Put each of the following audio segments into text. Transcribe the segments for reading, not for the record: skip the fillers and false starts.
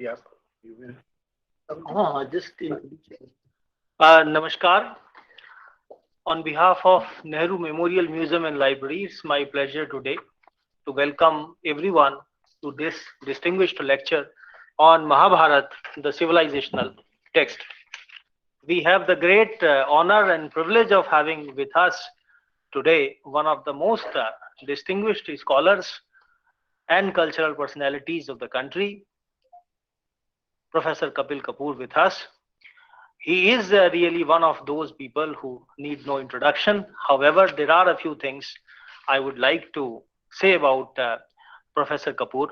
Yeah, you will. Namaskar. On behalf of Nehru Memorial Museum and Library, it's my pleasure today to welcome everyone to this distinguished lecture on Mahabharat, the civilizational text. We have the great honor and privilege of having with us today one of the most distinguished scholars and cultural personalities of the country, Professor Kapil Kapoor, with us. He is really one of those people who need no introduction. However, there are a few things I would like to say about Professor Kapoor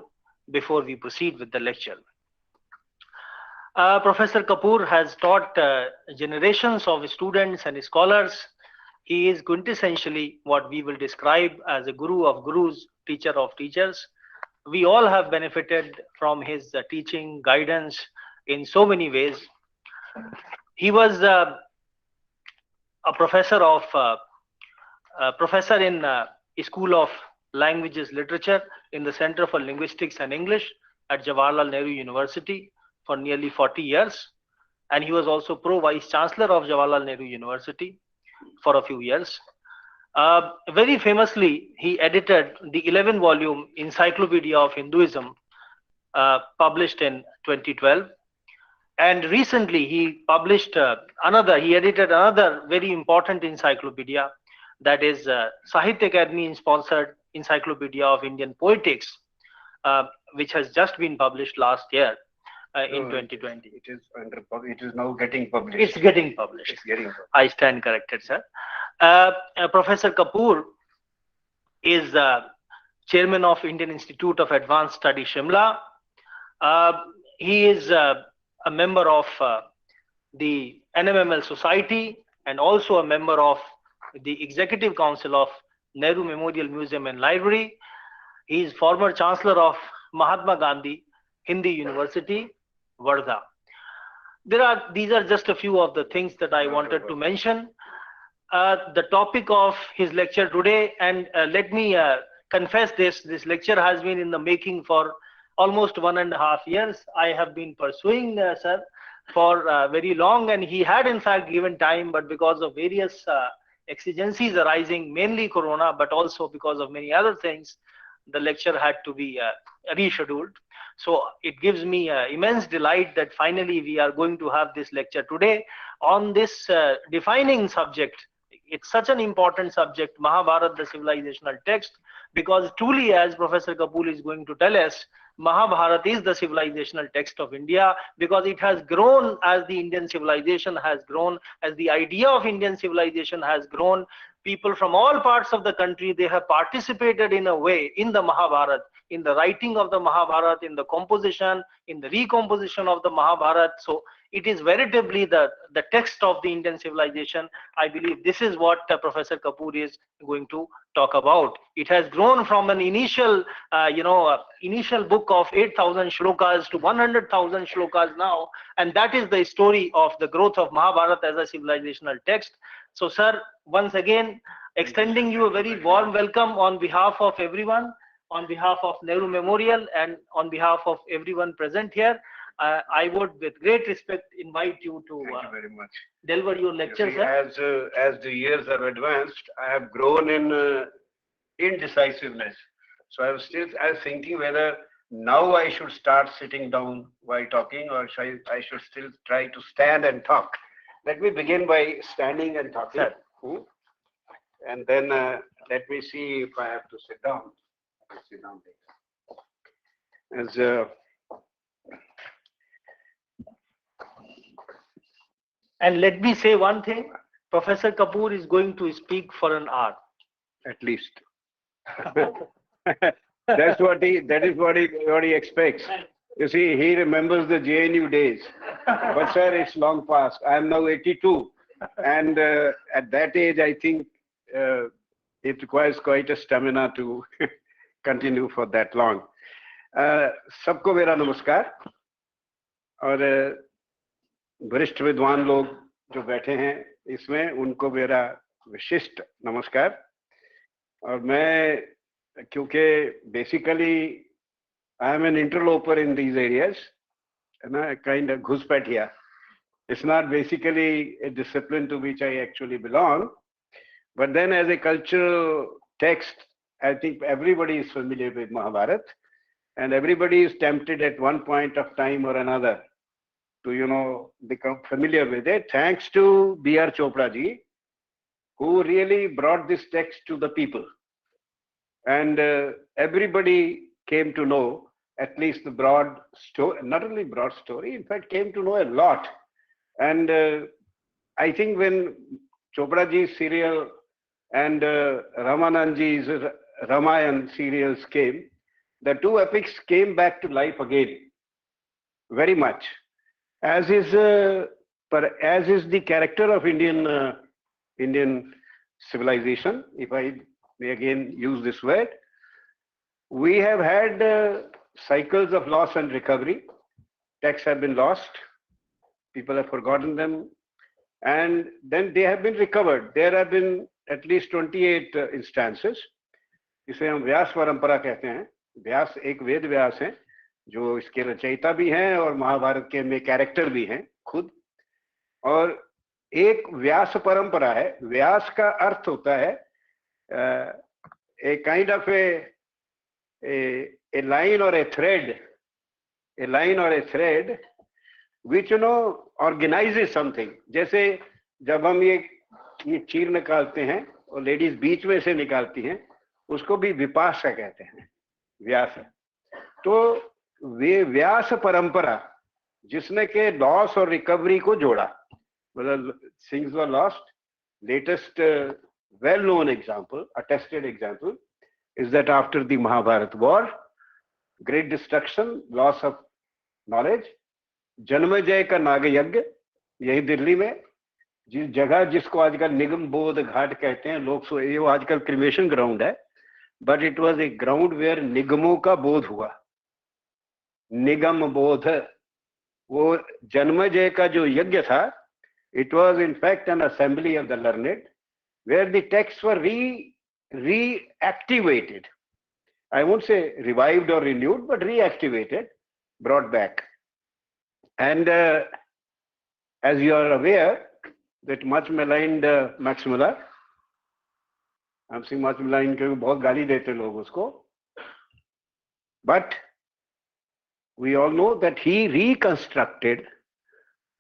before we proceed with the lecture. Professor Kapoor has taught generations of students and scholars. He is quintessentially what we will describe as a guru of gurus, teacher of teachers. We all have benefited from his teaching, guidance in so many ways. He was a professor in School of Languages Literature in the Center for Linguistics and English at Jawaharlal Nehru University for nearly 40 years, and he was also pro vice chancellor of Jawaharlal Nehru University for a few years. Very famously, he edited the 11-volume Encyclopedia of Hinduism, published in 2012. And recently, he edited another very important encyclopedia, that is Sahitya Academy sponsored Encyclopedia of Indian Poetics, which has just been published last year in 2020. It is now getting published. It's getting published. I stand corrected, sir. Professor Kapoor is chairman of Indian Institute of Advanced Study, Shimla. He is a member of the NMML Society and also a member of the Executive Council of Nehru Memorial Museum and Library. He is former Chancellor of Mahatma Gandhi Hindi University, Wardha. These are just a few of the things that I wanted to mention. The topic of his lecture today, and let me confess this lecture has been in the making for almost 1.5 years. I have been pursuing sir for very long, and he had in fact given time, but because of various exigencies arising, mainly Corona, but also because of many other things, the lecture had to be rescheduled. So it gives me immense delight that finally we are going to have this lecture today on this defining subject. It's such an important subject, Mahabharat, the civilizational text, because truly, as Professor Kapoor is going to tell us, Mahabharat is the civilizational text of India, because it has grown as the Indian civilization has grown, as the idea of Indian civilization has grown. People from all parts of the country, they have participated in a way in the Mahabharat, in the writing of the Mahabharat, in the composition, in the recomposition of the Mahabharat. So it is veritably the text of the Indian civilization. I believe this is what Professor Kapoor is going to talk about. It has grown from an initial book of 8,000 shlokas to 100,000 shlokas now, and that is the story of the growth of Mahabharat as a civilizational text. So sir, once again, extending you a very warm welcome on behalf of everyone, on behalf of Nehru Memorial, and on behalf of everyone present here. I would, with great respect, invite you to Thank you very much. deliver your lecture, sir. As the years have advanced, I have grown in indecisiveness. So I was thinking whether now I should start sitting down while talking, or I should still try to stand and talk. Let me begin by standing and talking. And then let me see if I have to sit down. I'll sit down later. And let me say one thing, Professor Kapoor is going to speak for an hour. At least. That is what he expects. You see, he remembers the JNU days. But sir, it's long past. I am now 82. And at that age, I think it requires quite a stamina to continue for that long. सबको मेरा नमस्कार, और वरिष्ठ विद्वान लोग जो बैठे हैं इसमें उनको मेरा विशिष्ट नमस्कार। और मैं, क्योंकि basically I am an interloper in these areas, kind of ghuspatiya. It's not basically a discipline to which I actually belong. But then as a cultural text, I think everybody is familiar with Mahabharata, and everybody is tempted at one point of time or another to, become familiar with it, thanks to B.R. Chopra ji, who really brought this text to the people. And everybody came to know at least the broad story, not only broad story, in fact, came to know a lot. And I think when Chopra ji's serial and Ramanand ji's Ramayan serials came, the two epics came back to life again, very much. As is the character of Indian civilization, if I may again use this word. We have had cycles of loss and recovery. Texts have been lost, people have forgotten them, and then they have been recovered. There have been at least 28 instances. इसे हम व्यास परंपरा कहते हैं. व्यास एक वेद व्यास हैं जो इसके रचयिता भी हैं और महाभारत के में कैरेक्टर भी हैं खुद. और एक व्यास परंपरा है. व्यास का अर्थ होता है a kind of a line or a thread, which organizes something. जैसे जब हम ये चीर निकालते हैं और लेडीज बीच में से निकालती हैं, उसको भी विपाशा कहते हैं, व्यास. तो वे व्यास परंपरा जिसने के लॉस और रिकवरी को जोड़ा, मतलब things were lost. Latest well-known example, attested example, is that after the Mahabharata war, great destruction, loss of knowledge, Janamejaya का नाग यज्ञ यही दिल्ली में, जिस जगह जिसको आजकल निगम बोध घाट कहते हैं लोग, सो ये वो आजकल क्रिमेशन ग्राउंड है, but it was a ground where निगमों का बोध हुआ. निगम बोध, वो जन्मेजय का जो यज्ञ था, it was in fact an assembly of the learned, where the texts were reactivated. I won't say revived or renewed, but reactivated, brought back. And as you are aware, that much maligned Max Muller, I'm saying much maligned क्योंकि बहुत गाली देते लोग उसको, but we all know that he reconstructed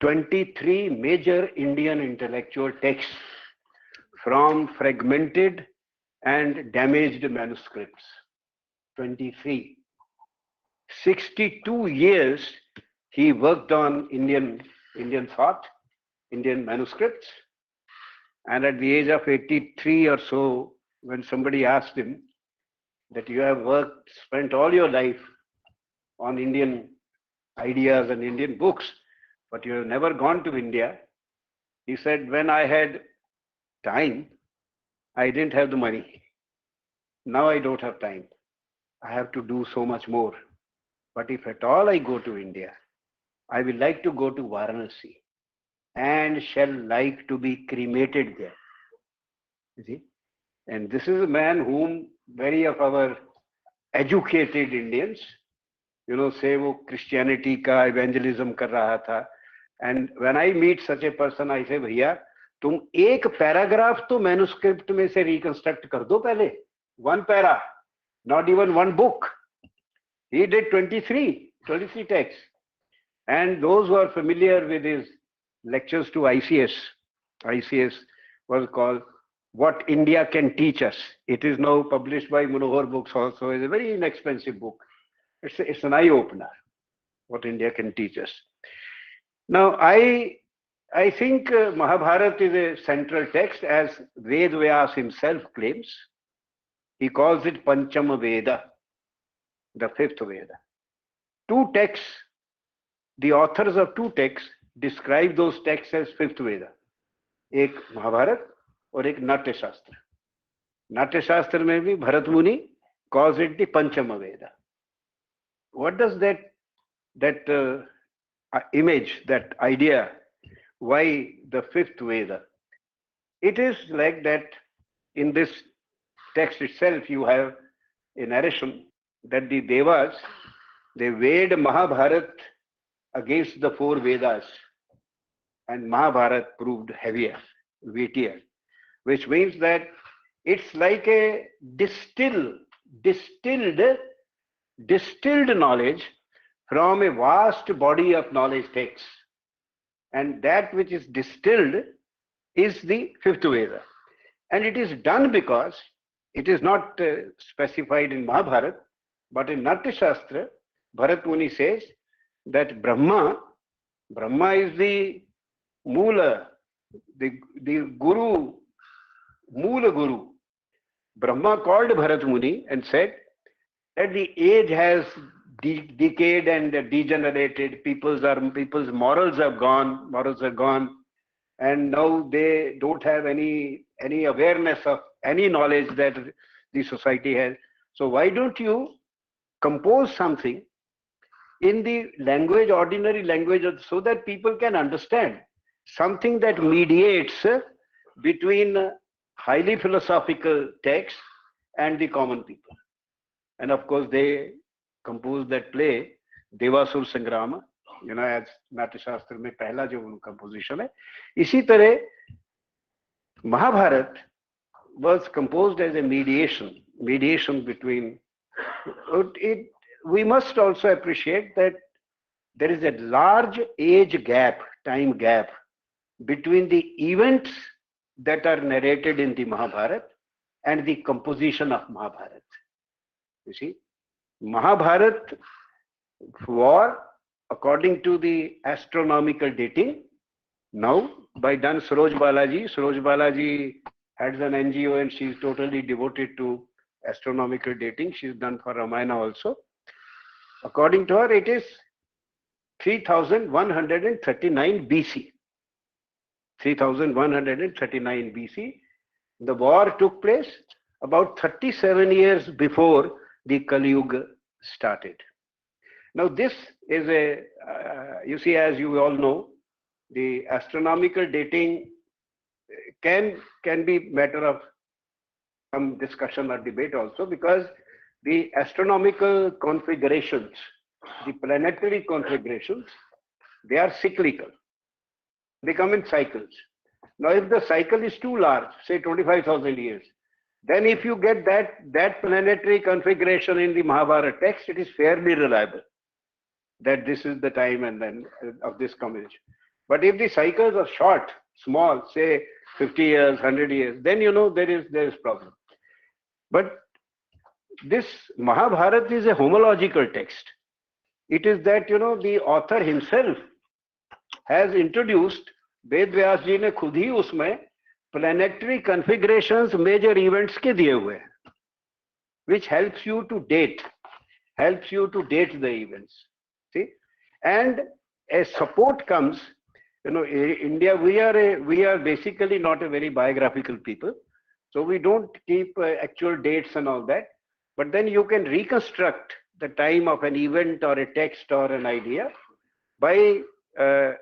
23 major Indian intellectual texts from fragmented and damaged manuscripts. 23. 62 years he worked on Indian thought, Indian manuscripts. And at the age of 83 or so, when somebody asked him that you have spent all your life on Indian ideas and Indian books, but you have never gone to India, he said, when I had time, I didn't have the money. Now I don't have time. I have to do so much more. But if at all I go to India, I will like to go to Varanasi and shall like to be cremated there. You see? And this is a man whom many of our educated Indians, say वो Christianity का evangelism कर रहा था. And when I meet such a person, I say, भैया तुम एक paragraph तो manuscript में से रिकंस्ट्रक्ट कर दो पहले. One para, not even one book. He did 23 texts. And those who are familiar with his lectures to ICS was called What India Can Teach Us. It is now published by Manohar Books also. It's a very inexpensive book. It's an eye-opener, what India can teach us. Now, I think Mahabharata is a central text, as Ved Vyas himself claims. He calls it Panchama Veda, the fifth Veda. Two texts, the authors of two texts describe those texts as fifth Veda. एक महाभारत और एक नाट्य शास्त्र. नाट्य शास्त्र में भी भरत मुनि calls it the Panchama Veda. What does that image, that idea, why the fifth Veda? It is like that in this text itself you have a narration that the Devas, they weighed Mahabharat against the four Vedas, and Mahabharata proved heavier, weightier, which means that it's like a distilled knowledge from a vast body of knowledge texts. And that which is distilled is the fifth Veda. And it is done because it is not specified in Mahabharata, but in Natya Shastra, Bharat Muni says that Brahma is the Moola, the Guru, Moola Guru. Brahma called Bharat Muni and said that the age has decayed and degenerated. People's morals are gone, and now they don't have any awareness of any knowledge that the society has. So why don't you compose something in the language, ordinary language, so that people can understand, something that mediates between highly philosophical texts and the common people. And of course, they composed that play, Devasur Sangrama, as Natya Shastra में पहला जो composition है. इसी तरह Mahabharata was composed as a mediation between it. We must also appreciate that there is a large time gap between the events that are narrated in the Mahabharata and the composition of Mahabharata. You see, Mahabharata war, according to the astronomical dating, now by done Saroj Balaji. Saroj Balaji has an NGO and she is totally devoted to astronomical dating. She is done for Ramayana also. According to her, it is 3139 BC. 3139 BC. The war took place about 37 years before the Kali Yuga started. Now this is you see, as you all know, the astronomical dating can be matter of some discussion or debate also, because the astronomical configurations, the planetary configurations, they are cyclical. They come in cycles. Now, if the cycle is too large, say 25,000 years, then if you get that planetary configuration in the Mahabharata text, it is fairly reliable that this is the time and then of this combination. But if the cycles are short, small, say 50 years, 100 years, then there is problem. But this Mahabharata is a homological text. It is that the author himself has introduced, Ved Vyas ji ने खुद ही उसमें planetary configurations, major events के दिए हुए हैं, which helps you to date the events. See, and a support comes. India, we are basically not a very biographical people, so we don't keep actual dates and all that. But then you can reconstruct the time of an event or a text or an idea by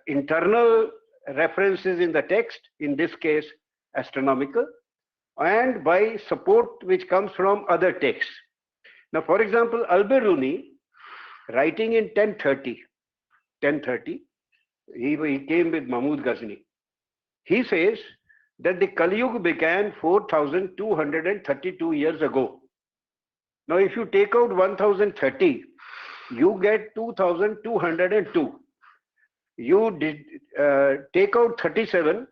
internal references in the text, in this case astronomical, and by support which comes from other texts. Now, for example, Al-Biruni, writing in 1030, he came with Mahmud Ghazni. He says that the Kali Yuga began 4,232 years ago. Now, if you take out 1030, you get 2202. You did take out 37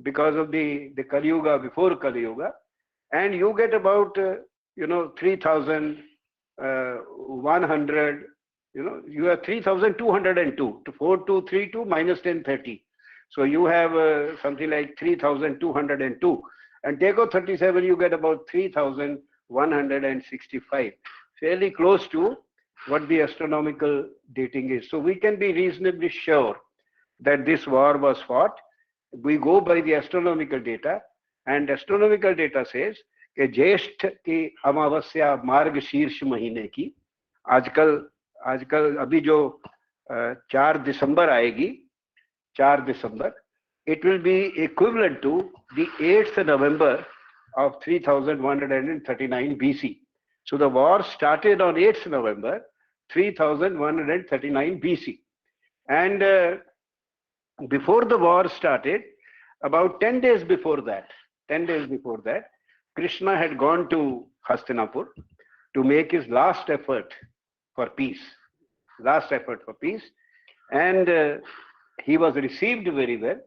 because of the Kali Yuga, before Kali Yuga, and you get about 3,100. You have 3,202 to 4232 minus 1030. So you have something like 3,202, and take out 37, you get about 3,165. Fairly close to what the astronomical dating is. So we can be reasonably sure that this war was fought. We go by the astronomical data, and astronomical data says कि ज्येष्ठ की अमावस्या मार्ग शीर्ष महीने की आजकल अभी जो 4 दिसंबर आएगी, 4 दिसंबर, it will be equivalent to the 8th November of 3139 BC. So the war started on 8th November 3139 BC. And before the war started, about 10 days before that, Krishna had gone to Hastinapur to make his last effort for peace. And he was received very well,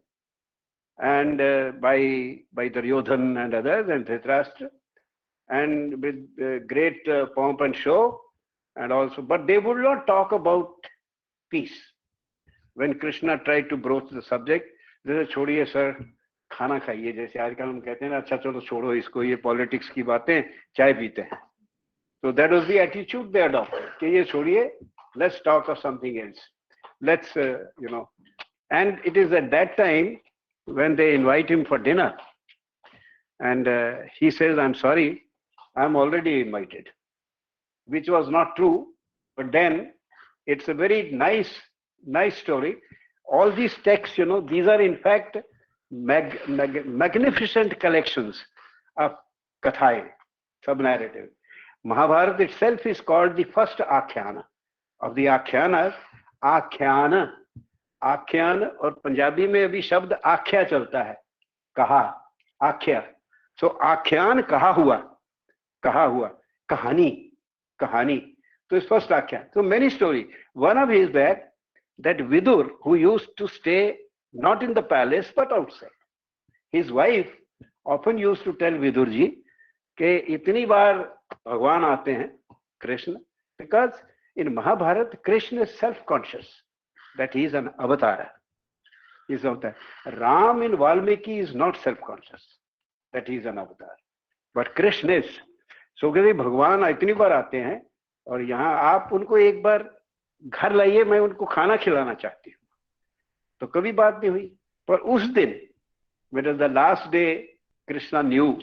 and by Duryodhan and others, and Dhritarashtra, and with great pomp and show, and also, but they would not talk about peace. When Krishna tried to broach the subject, they said, छोड़िए sir, खाना खाइए, जैसे आजकल हम कहते हैं ना, अच्छा चलो छोड़ो इसको, ये पॉलिटिक्स की बातें, चाय पीते हैं. So that was the attitude they adopted. कि ये छोड़िए, let's talk of something else. Let's, and it is at that time when they invite him for dinner, and he says, I'm sorry, I'm already invited, which was not true, but then it's a very nice story. All these texts, these are in fact magnificent collections of kathai, sub-narrative. Mahabharata itself is called the first Akhyana. Of the Akhyanas, Akhyana, और पंजाबी में अभी शब्द आख्या चलता है, कहा, आख्या. So आख्यान कहा हुआ, कहानी. So it's first आख्यान. So many stories. One of his that Vidur, who used to stay not in the palace but outside. His wife often used to tell Vidurji कि इतनी बार भगवान आते हैं, Krishna, because in Mahabharata, Krishna is self-conscious that he is an avatar. Ram in Valmiki is not self-conscious that he is an avatar, but Krishna is. So कहते भगवान इतनी बार आते हैं और यहाँ आप उनको एक बार घर लाइए, मैं उनको खाना खिलाना चाहती हूँ. तो कभी बात नहीं हुई, पर उस दिन, when it was the last day Krishna knew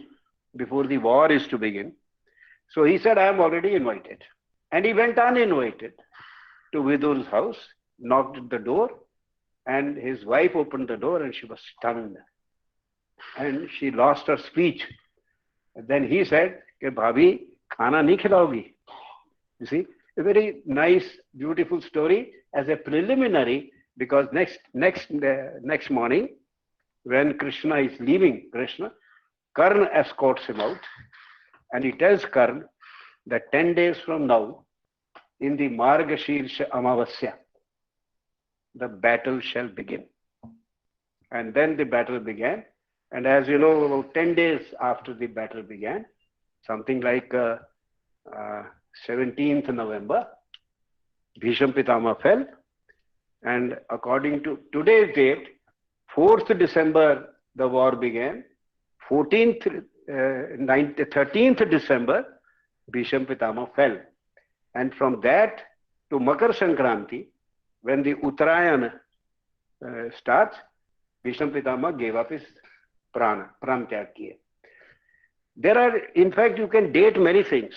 before the war is to begin, so he said, I am already invited. And he went uninvited to Vidur's house, knocked at the door, and his wife opened the door and she was stunned. And she lost her speech. And then he said, कि भाभी खाना नहीं खिलाओगी? You see, a very nice, beautiful story as a preliminary, because next morning, when Krishna is leaving, Karna escorts him out, and he tells Karna that 10 days from now, in the Margashirsha Amavasya, the battle shall begin. And then the battle began. And as you know, about 10 days after the battle began, something like 17th November, Bhisham Pitama fell. And according to today's date, 4th December, the war began. 13th December, Bhisham Pitama fell. And from that to Makar Sankranti, when the Uttarayan starts, Bhisham Pitama gave up his pran tyag kiye. There are, in fact, you can date many things.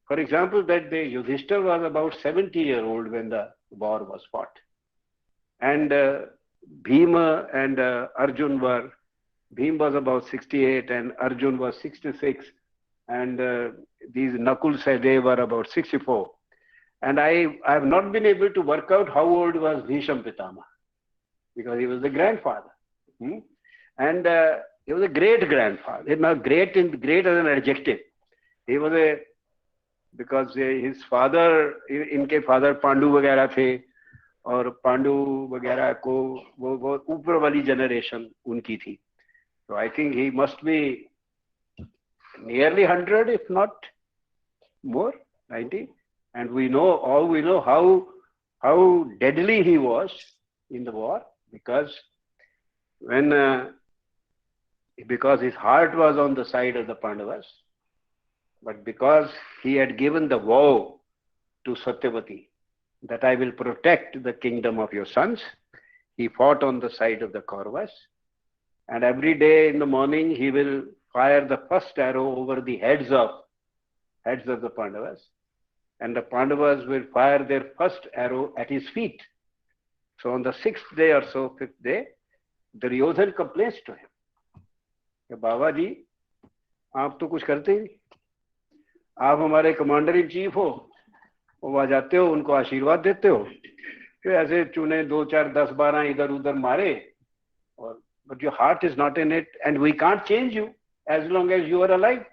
For example, that the Yudhishthira was about 70-year-old when the war was fought. And Bhima and Arjun Bhim was about 68 and Arjun was 66. And these Nakul Sahdev were about 64. And I have not been able to work out how old was Bhisham Pitama, because he was the grandfather. And he was a great grandfather. Now, great as an adjective. He was because his father, इनके father Pandu वगैरह थे, और पांडु वगैरह को वो ऊपर वाली generation उनकी थी. So I think he must be nearly 100, if not more, 90. And we know how deadly he was in the war, because his heart was on the side of the Pandavas, but because he had given the vow to Satyavati that I will protect the kingdom of your sons, he fought on the side of the Kauravas. And every day in the morning he will fire the first arrow over the heads of the Pandavas. And the Pandavas will fire their first arrow at his feet. So on the 6th day or so, 5th day, Duryodhan complains to him, बाबा जी, आप तो कुछ करते ही नहीं, आप हमारे commander in chief हो, वो वहां जाते हो, उनको आशीर्वाद देते हो, फिर ऐसे चुने 2, 4, 10, 12 इधर उधर मारे, और but your heart is not in it, and we can't change you as long as you are alive.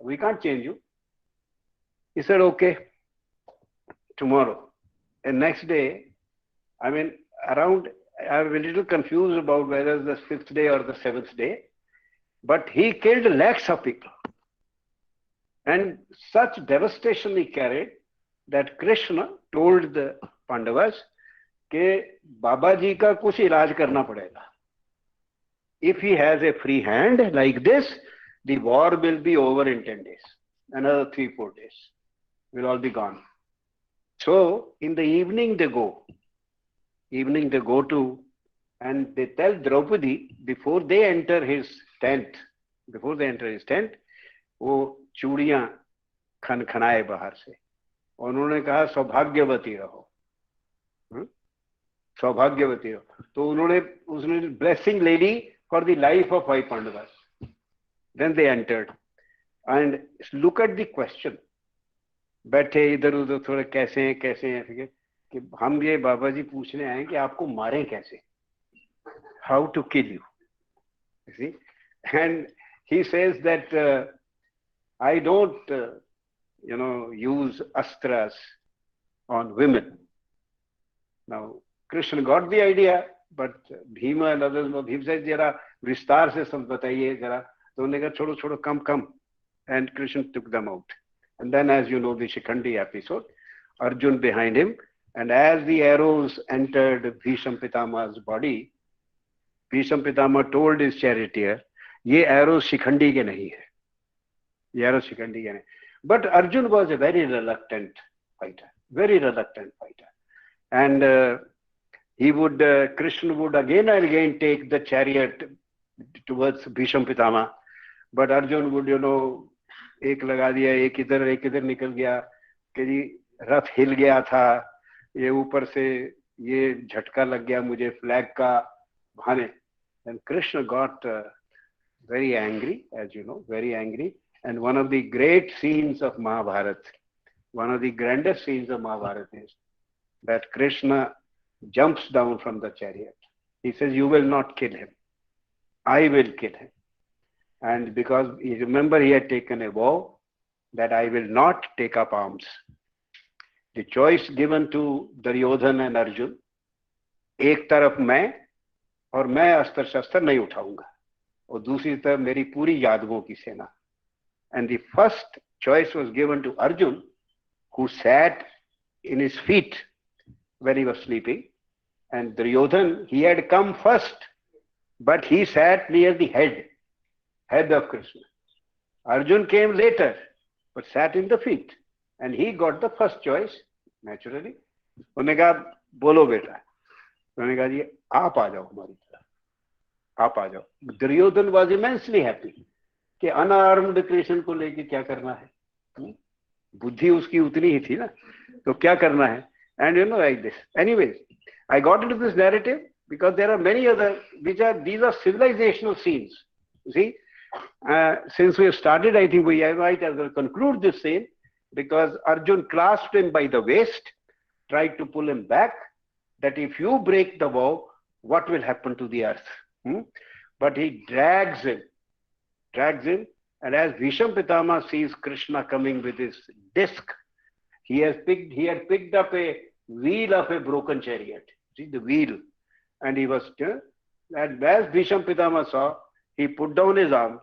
We can't change you. He said, okay, tomorrow. And next day, I mean, around, I'm a little confused about whether it's the 5th day or the 7th day, but he killed lakhs of people. And such devastation he carried that Krishna told the Pandavas कि बाबा जी का कुछ इलाज करना पड़ेगा. If he has a free hand like this, the war will be over in 10 days. Another 3-4 days. We'll all be gone. So in the evening they go to, and they tell Draupadi, before they enter his tent, वो चूड़ियां खनखनाए बाहर से, और उन्होंने कहा सौभाग्यवती रहो, सौभाग्यवती रहो. तो उसने blessing lady for the life of 5 Pandavas. Then they entered, and look at the question. बैठे इधर उधर थोड़े कैसे हैं कि हम ये बाबा जी पूछने आए कि आपको मारें कैसे, how to kill you, you see. And he says that I don't use astras on women. Now Krishna got the idea, but Bhima and others, Bhima said जरा विस्तार से सब बताइए जरा. तो उन्होंने कहा छोड़ो छोड़ो, come, and Krishna took them out. And then, as you know, the Shikhandi episode, Arjun behind him, and as the arrows entered Bhisham Pitama's body, Bhisham Pitama told his charioteer, ये arrows Shikhandi के नहीं है, ये arrows Shikhandi के नहीं. But Arjun was a very reluctant fighter, and Krishna would again and again take the chariot towards Bhisham Pitama, but Arjun would, एक लगा दिया, एक इधर निकल गया कि जी रथ हिल गया था, ये ऊपर से ये झटका लग गया मुझे फ्लैग का बहाने. And Krishna got very angry, as you know, very angry. And one of the great scenes of Mahabharata, one of the grandest scenes of Mahabharata is that Krishna jumps down from the chariot. He says, you will not kill him, I will kill him. And because remember, he had taken a vow that I will not take up arms. The choice given to Duryodhan and Arjun, एक तरफ मैं, और मैं अस्त्र शस्त्र नहीं उठाऊंगा, और दूसरी तरफ मेरी पूरी यादवों की सेना. And the first choice was given to Arjun, who sat in his feet when he was sleeping. And Duryodhan, he had come first, but he sat near the head of Krishna. Arjun came later, but sat in the feet, and he got the first choice, naturally. उन्होंने कहा बोलो बेटा, उन्होंने कहा जी आप आ जाओ हमारी तरफ, आप आ जाओ. Duryodhan was immensely happy कि अनआर्म्ड कृष्ण को लेके क्या करना है, बुद्धि उसकी उतनी ही थी ना, तो क्या करना है. And like this. Anyways, I got into this narrative because there are many other, these are civilizational scenes. You see, since we have started, I think I might as well conclude this scene, because Arjun clasped him by the waist, tried to pull him back, that if you break the vow, what will happen to the earth? But he drags him, and as Bhisham Pitama sees Krishna coming with his disc, he had picked up a wheel of a broken chariot. See the wheel, and he was, and as Bhisham Pitama saw, he put down his arms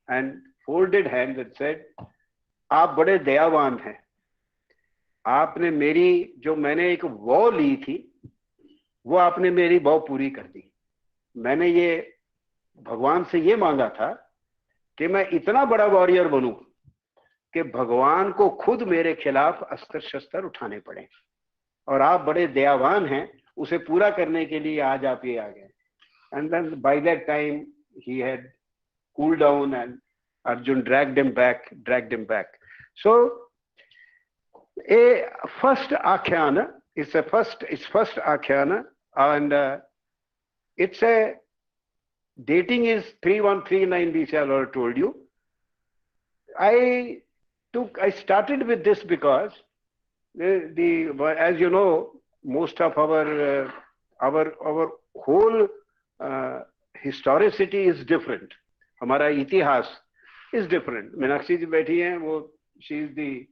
and folded hands and said, आप बड़े दयावान हैं, आपने मेरी जो मैंने एक Waugh ली थी, वो आपने मेरी वॉ पूरी कर दी. मैंने ये भगवान से ये मांगा था कि मैं इतना बड़ा वॉरियर बनूं कि भगवान को खुद मेरे खिलाफ अस्त्र शस्त्र उठाने पड़े, और आप बड़े दयावान हैं, उसे पूरा करने के लिए आज आप ये आ गए. And then by that time he had cooled down, and Arjun dragged him back. So a first akhyana, it's first akhyana, and it's a dating is 3139 BC. I already told you. I started with this because as you know, most of our whole historicity is different. हमारा इतिहास is different. Meenakshi जी बैठी हैं, वो she is the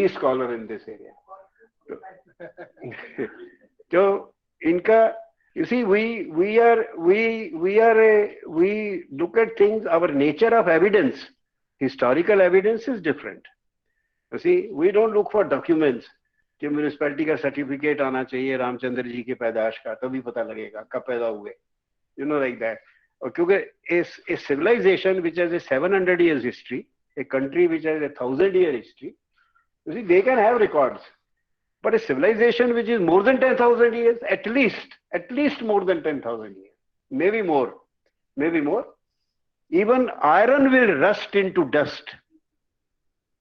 scholar in this area. तो इनका, you see, we look at things. Our nature of evidence, historical evidence is different. You see, we don't look for documents कि municipality का certificate आना चाहिए रामचंद्र जी के पैदाश का, तभी पता लगेगा कब पैदा हुए, you know, like that. और क्योंकि a civilization which has a 700 years history, a country which has a 1000-year history, you see, they can have records. But a civilization which is more than 10,000 years, at least more than 10,000 years, maybe more. Even iron will rust into dust.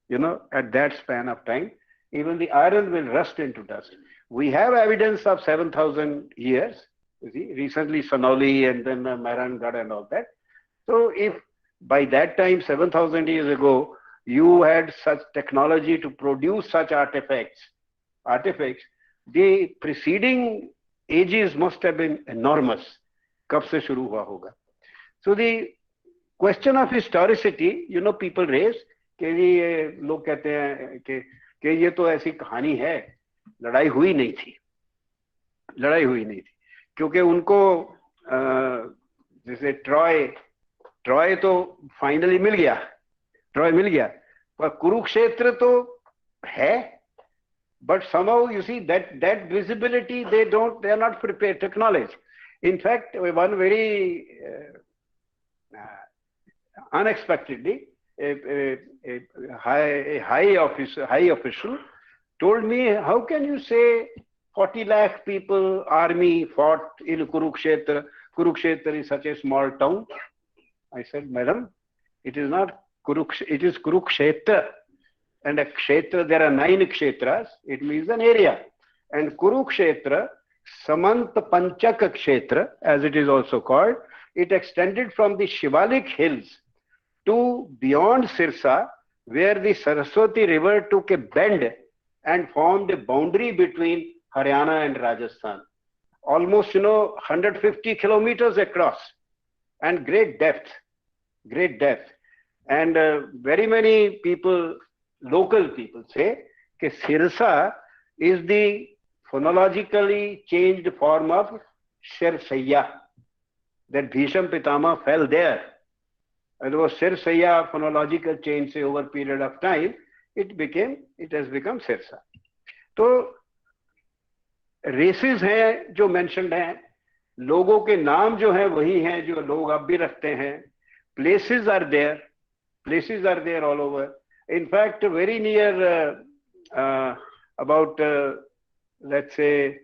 You know, at that span of time, even the iron will rust into dust. We have evidence of 7,000 years. You see, recently Sonauli and then Mehrangarh and all that. So if by that time, 7,000 years ago, you had such technology to produce such artifacts, the preceding ages must have been enormous. कब से शुरू हुआ होगा? So the question of historicity, you know, people raise कि ये लोग कहते हैं कि ये तो ऐसी कहानी है, लड़ाई हुई नहीं थी, क्योंकि उनको जैसे ट्रॉय तो फाइनली मिल गया, पर कुरुक्षेत्र तो है. But somehow, you see, that visibility, they are not prepared to acknowledge. In fact, one very unexpectedly, a high official told me, how can you say 40 lakh people army fought in Kurukshetra? Kurukshetra is such a small town. I said, madam, it is not Kurukshetra, it is Kurukshetra. And a kshetra, there are 9 kshetras, it means an area. And Kurukshetra, Samant Panchak Kshetra, as it is also called, it extended from the Shivalik hills to beyond Sirsa, where the Saraswati river took a bend and formed a boundary between Haryana and Rajasthan. Almost, 150 kilometers across, and great depth. And very many people, local people, say that Sirsa is the phonologically changed form of Sirsaiya, that Bhisham Pitama fell there. And was Sirsaiya phonological change say over a period of time, it has become Sirsa. So races हैं जो mentioned हैं, लोगों के नाम जो हैं वही हैं जो लोग अब भी रखते हैं. Places are there all over. In fact, very near about let's say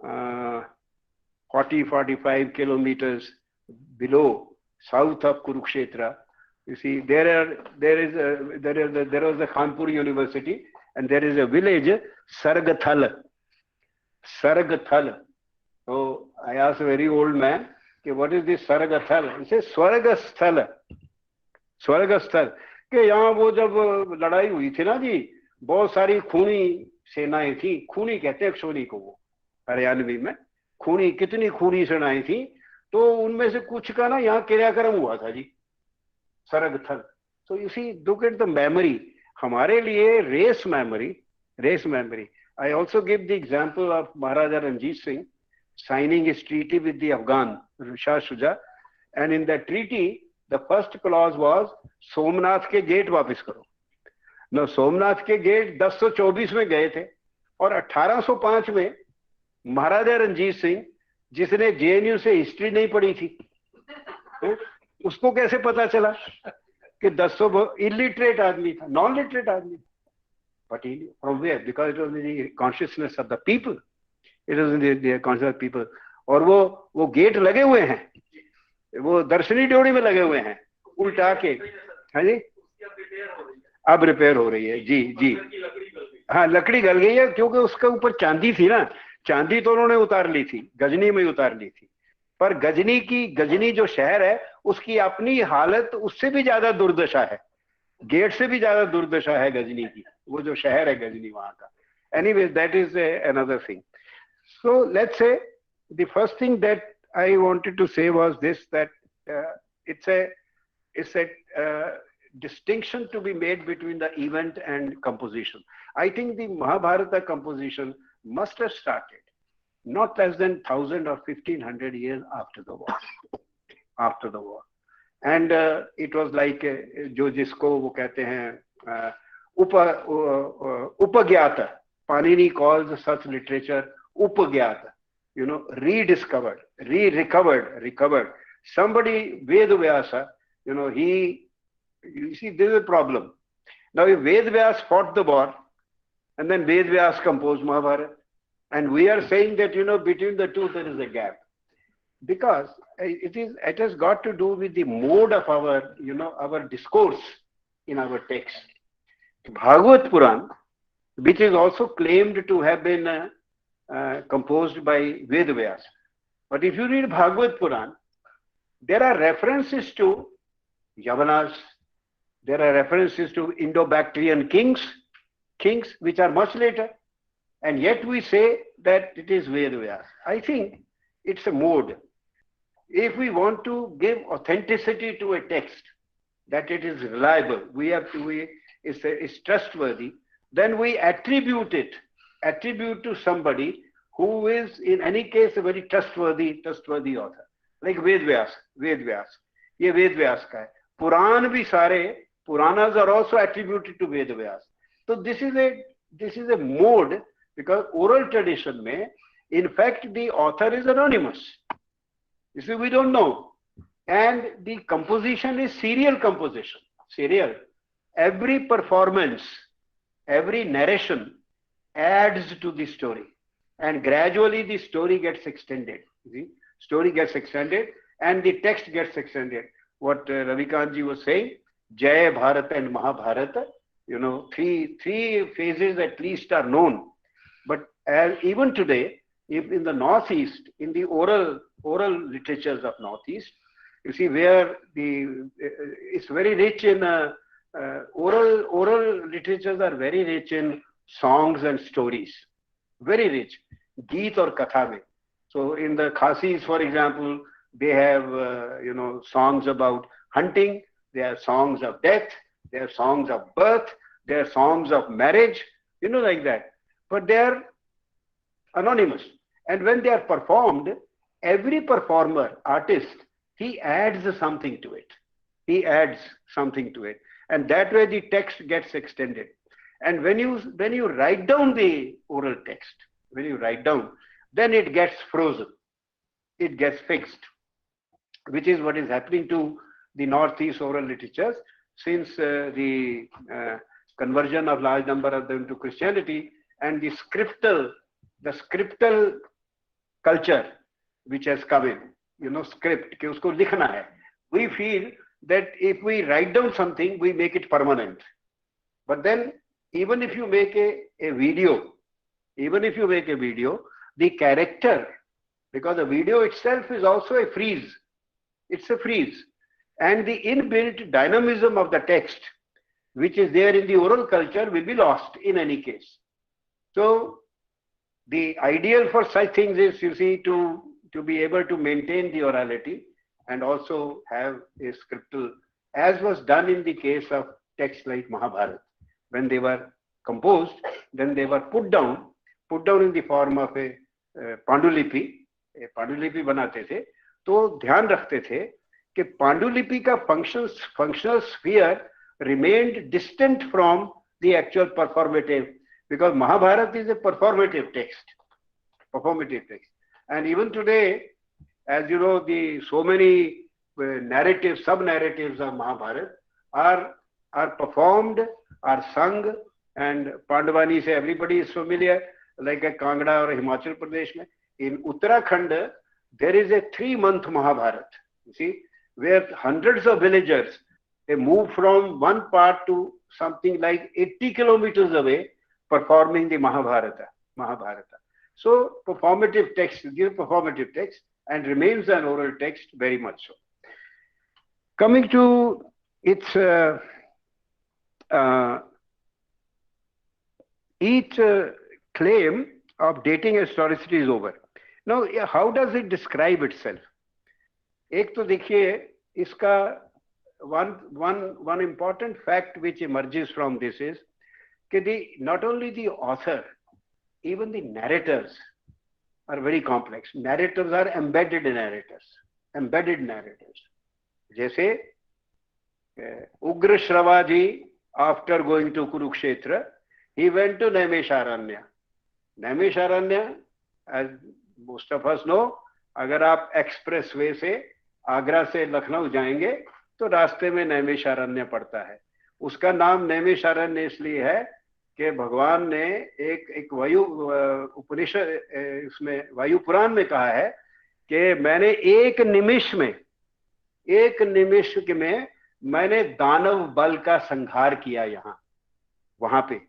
40-45 kilometers below, south of Kurukshetra, you see, there was the Kanpur University, and there is a village, Sargathal. So I asked a very old man, okay, what is this Sargathal? He says, Swargasthal. कि यहाँ वो जब लड़ाई हुई थी ना जी, बहुत सारी खूनी सेनाएं थी. खूनी कहते हैं एक्चुअली को, वो हरियाणवी में खूनी, कितनी खूनी सेनाएं थी, तो उनमें से कुछ का ना यहाँ क्रियाक्रम हुआ था जी, सरगथल. So you see, look at the memory. हमारे लिए race memory. I also give the example of Maharaja Ranjit Singh signing his treaty with the Afghan Shah Shuja, and in that treaty, the first clause was Somnath के gate वापस करो. न सोमनाथ के gate 1024 में गए थे, और 1805 में महाराजा रंजीत सिंह, जिसने जेएनयू से हिस्ट्री नहीं पढ़ी थी, उसको कैसे पता चला कि 10 इलिटरेट आदमी था, नॉन लिटरेट आदमी था. But from where? Because it was in the consciousness of the people. It was in the consciousness of people. और वो गेट लगे हुए हैं, वो दर्शनी ड्योढ़ी में लगे हुए हैं, उल्टा के. हाँ जी, अब रिपेयर हो रही है जी. हाँ, लकड़ी गल गई है, क्योंकि उसके ऊपर चांदी थी ना, चांदी तो उन्होंने उतार ली थी, गजनी में उतार ली थी. पर गजनी जो शहर है, उसकी अपनी हालत उससे भी ज्यादा दुर्दशा है, गेट से भी ज्यादा दुर्दशा है गजनी की, वो जो शहर है गजनी वहां का. Anyways, that is another thing. So let's say the first thing that I wanted to say was this, that it's a it's a distinction to be made between the event and composition. I think the Mahabharata composition must have started not less than 1,000 or 1,500 years after the war. After the war. And it was like जो जिसको वो कहते हैं upagyata. Panini calls such literature upagyata. You know, rediscovered, recovered. Somebody, Ved Vyasa, you know, you see, this is a problem. Now, if Ved Vyas fought the war, and then Ved Vyas composed Mahabharata, and we are saying that, you know, between the two there is a gap, because it has got to do with the mode of our, you know, our discourse in our text. Bhagavad Puran, which is also claimed to have been composed by Ved Vyas. But if you read Bhagavad Puran, there are references to Yavanas, there are references to Indo-Bactrian kings which are much later, and yet we say that it is Ved Vyas. I think it's a mode. If we want to give authenticity to a text, that it is reliable, it's trustworthy, then we attribute to somebody who is in any case a very trustworthy author, like Ved Vyas. ये Ved Vyas का है. पुराण भी सारे Puranas are also attributed to Ved Vyas. So this is a mode, because oral tradition में, in fact, the author is anonymous. You see, we don't know, and the composition is serial composition. Serial. Every performance, every narration adds to the story, and gradually the story gets extended. You see, story gets extended, and the text gets extended. What Ravikantji was saying, Jaya Bharata and Mahabharata, you know, three phases at least are known. But even today, if in the Northeast, in the oral literatures of Northeast, you see where it's very rich in oral literatures are very rich in songs and stories, very rich, Geet or Katha mein. So in the Khasis, for example, they have you know, songs about hunting, they have songs of death, they have songs of birth, they are songs of marriage, you know, like that. But they are anonymous. And when they are performed, every performer, artist, he adds something to it. And that way the text gets extended. And when you write down the oral text, then it gets frozen. It gets fixed, which is what is happening to the Northeast oral literatures since the conversion of large number of them to Christianity, and the scriptal culture which has come in, you know, script, कि उसको लिखना है. We feel that if we write down something, we make it permanent. But then, even if you make a video, the character, because the video itself is also a freeze. It's a freeze. And the inbuilt dynamism of the text, which is there in the oral culture, will be lost in any case. So the ideal for such things is, you see, to be able to maintain the orality and also have a scriptal, as was done in the case of texts like Mahabharata. When they were composed, then they were put down in the form of a Pandulipi. पांडुलिपि बनाते थे, तो ध्यान रखते थे कि पांडुलिपि का functional sphere remained distant from the actual performative, because Mahabharata is a performative text. And even today, as you know, so many narratives, sub-narratives of Mahabharata are performed, are sung, and Pandavani say everybody is familiar, like a Kangra or a Himachal Pradesh mein. In Uttarakhand, there is a 3-month Mahabharata, you see, where hundreds of villagers, they move from one part to something like 80 kilometers away, performing the Mahabharata. So performative text, and remains an oral text very much so. Coming to its each claim of dating historicity is over. Now, how does it describe itself? एक तो देखिए इसका one important fact which emerges from this is that not only the author, even the narrators are very complex. Narrators are embedded narrators. जैसे Ugra Shravaji, after going to Kurukshetra, he went to Naimisharanya. Naimisharanya, as most of us know, अगर आप express way से आगरा से लखनऊ जाएंगे तो रास्ते में नैमिषारण्य पड़ता है. उसका नाम नैमिषारण्य इसलिए है कि भगवान ने एक वायु उपनिषद इसमें वायु पुराण में कहा है कि मैंने एक निमिष में मैंने दानव बल का संहार किया. यहाँ वहां पे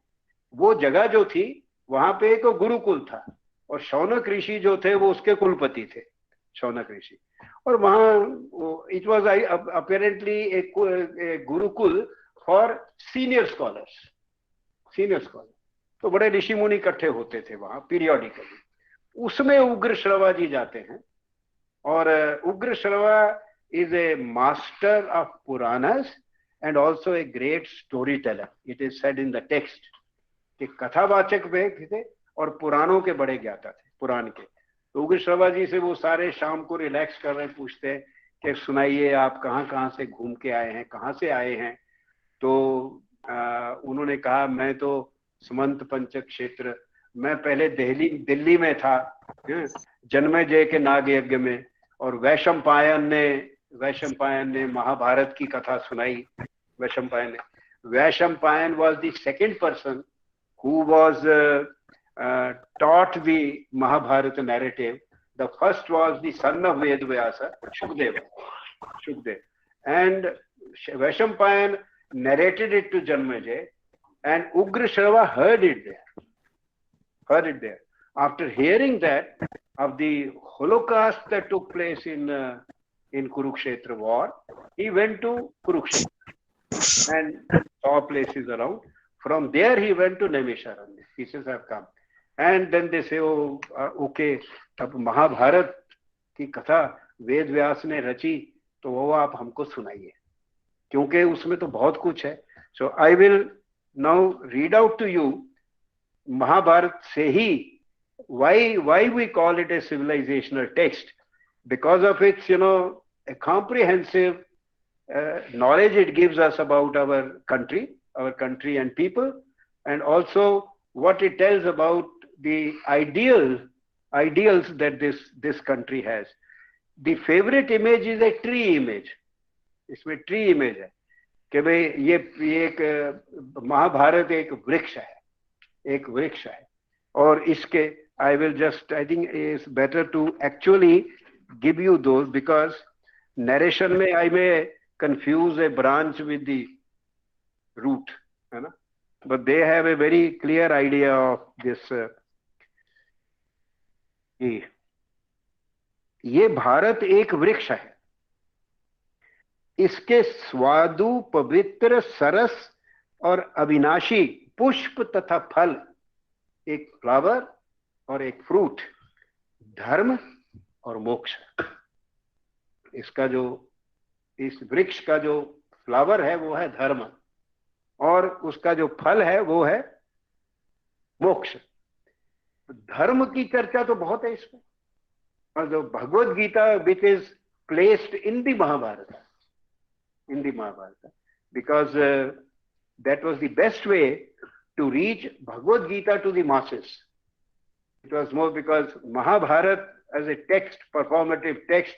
वो जगह जो थी वहां पे एक गुरुकुल था और शौनक ऋषि जो थे वो उसके कुलपति थे, शौनक ऋषि. और वहां इट वाज अपेरेंटली एक गुरुकुल फॉर सीनियर स्कॉलर्स. तो बड़े ऋषि मुनि इकट्ठे होते थे वहां पीरियोडिकली. उसमें उग्र श्रवा जी जाते हैं और उग्र श्रवा is a master of Puranas and also a great storyteller. It is said in the text कि कथावाचक व्यक्ति थे और पुराणों के बड़े ज्ञाता थे, पुराण के. तो उग्र श्रवा जी से वो सारे शाम को रिलैक्स कर रहे पूछते हैं कि सुनाइए आप कहाँ से घूम के आए हैं, कहाँ से आए हैं. तो उन्होंने कहा मैं तो समंत पंचक क्षेत्र, मैं पहले दिल्ली में था जन्मेजय के नाग यज्ञ में, और वैशंपायन ने महाभारत की कथा सुनाई. Vaishampayana was the second person who was taught the Mahabharata narrative. The first was the son of Vedvyasa, Shukdeva. And Vaishampayan narrated it to Janmejay, and Ugra Shrava heard it there. After hearing that of the Holocaust that took place in Kurukshetra war, he went to Kurukshetra and saw places around. From there he went to Naimisharanya. He says, I've come. And then they say, oh, okay, तब महाभारत की कथा वेद व्यास ने रची तो वो आप हमको सुनाइए, क्योंकि उसमें तो बहुत कुछ है. So I will now read out to you Mahabharat से ही why we call it a civilizational text. Because of its, a comprehensive knowledge it gives us about our country and people, and also what it tells about the ideals that this country has. The favorite image is a tree image. इसमें tree image है कि भाई ये एक महाभारत एक वृक्ष है. और इसके I think it's better to actually give you those, because narration में I may confuse a branch with the root, है ना, but they have a very clear idea of this. ये भारत एक वृक्ष है, इसके स्वादु पवित्र सरस और अविनाशी पुष्प तथा फल, एक फ्लावर और एक फ्रूट, धर्म और मोक्ष. इसका जो इस वृक्ष का जो फ्लावर है वो है धर्म, और उसका जो फल है वो है मोक्ष. धर्म की चर्चा तो बहुत है इसमें, और जो Bhagavad Gita which is placed in the Mahabharata, because that was the best way to reach Bhagavad Gita to the masses. It was more because Mahabharata as a text, performative text,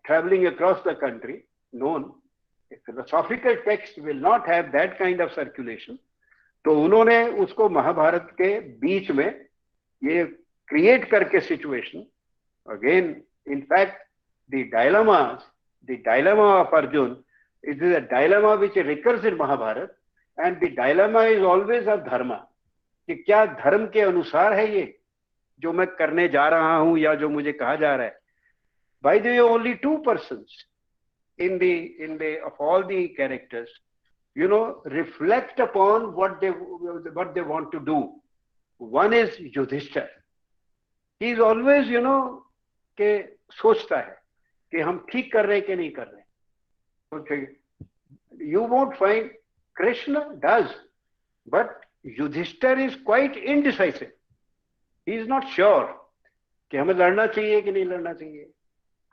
traveling across the country, known, a philosophical text will not have that kind of circulation. तो उन्होंने उसको महाभारत के बीच में ये create करके situation, again, in fact, the dilemma of Arjun, it is a dilemma which recurs in Mahabharata, and the dilemma is always of dharma. कि क्या धर्म के अनुसार है ये जो मैं करने जा रहा हूं या जो मुझे कहा जा रहा है. By the way, only two persons in the of all the characters, reflect upon what they want to do. One is Yudhishthir. He is always, के सोचता है कि हम ठीक कर रहे हैं कि नहीं कर रहे. Okay. You won't find Krishna does, but Yudhishthir is quite indecisive. He is not sure कि हमें लड़ना चाहिए कि नहीं लड़ना चाहिए,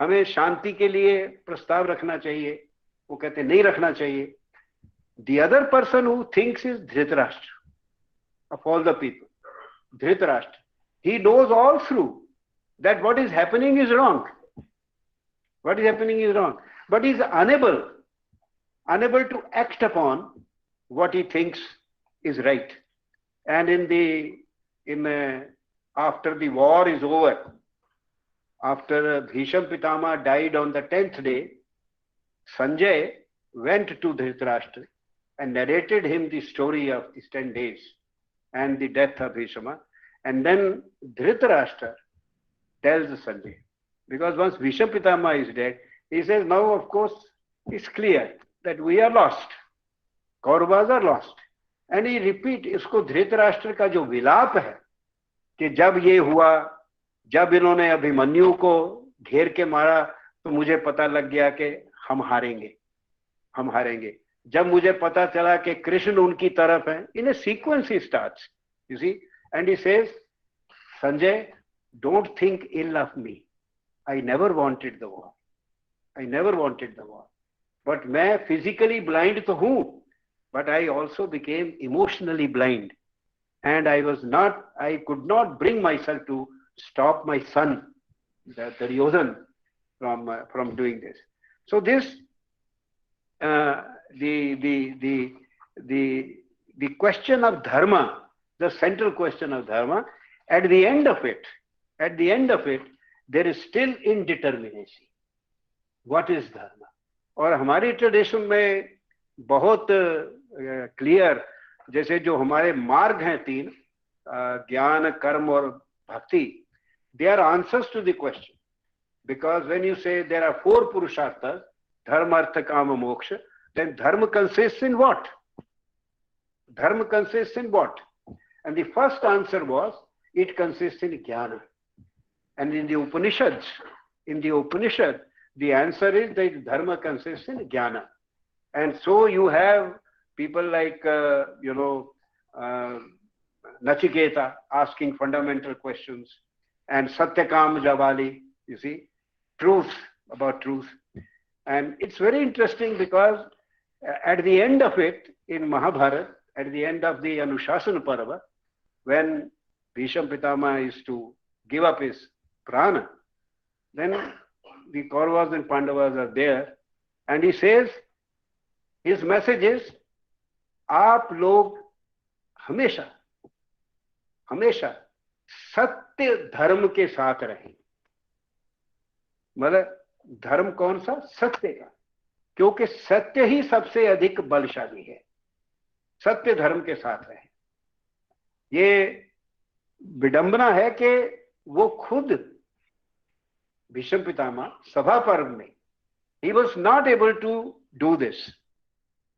हमें शांति के लिए प्रस्ताव रखना चाहिए. वो कहते नहीं रखना चाहिए. The other person who thinks is Dhritarashtra. Of all the people, Dhritarashtra. He knows all through that what is happening is wrong. What is happening is wrong. But he is unable to act upon what he thinks is right. And after the war is over, after Bhisham Pitama died on the 10th day, Sanjay went to Dhritarashtra and narrated him the story of these 10 days and the death of Bhishama. And then Dhritarashtra tells Sanjay, because once Bhisham Pitama is dead, he says, now of course it's clear that we are lost. Kauravas are lost. And he repeat, इसको धृतराष्ट्र का जो विलाप है कि जब ये हुआ, जब इन्होंने अभिमन्यु को घेर के मारा, तो मुझे पता लग गया कि हम हारेंगे. जब मुझे पता चला कि कृष्ण उनकी तरफ है, in a sequence he starts, you see, and he says, Sanjay, don't think ill of me. I never wanted the war. But मैं physically blind तो हूँ, but I also became emotionally blind, and I could not bring myself to stop my son, the Duryodhan, from doing this. So this, the question of dharma, the central question of dharma, at the end of it, there is still indeterminacy. What is dharma? और हमारी tradition में बहुत clear, जैसे जो हमारे मार्ग हैं 3, ज्ञान, कर्म और भक्ति, they are answers to the question. Because when you say there are 4 purusharthas, dharma, artha, kama, moksha, then dharma consists in what? And the first answer was, it consists in jnana. And in the Upanishads, the answer is that dharma consists in jnana. And so you have people like, Nachiketa asking fundamental questions, and Satyakam Javali, you see, about truth. And it's very interesting because at the end of it, in Mahabharata, at the end of the Anushasana Parva, when Bhisham Pitama is to give up his prana, then the Kauravas and Pandavas are there, and he says, his message is, आप लोग हमेशा सत्य धर्म के साथ रहें. मतलब धर्म कौन सा? सत्य का, क्योंकि सत्य ही सबसे अधिक बलशाली है. सत्य धर्म के साथ रहें. ये विडंबना है कि वो खुद भीष्म पितामह सभा पर्व में, he was not able to do this.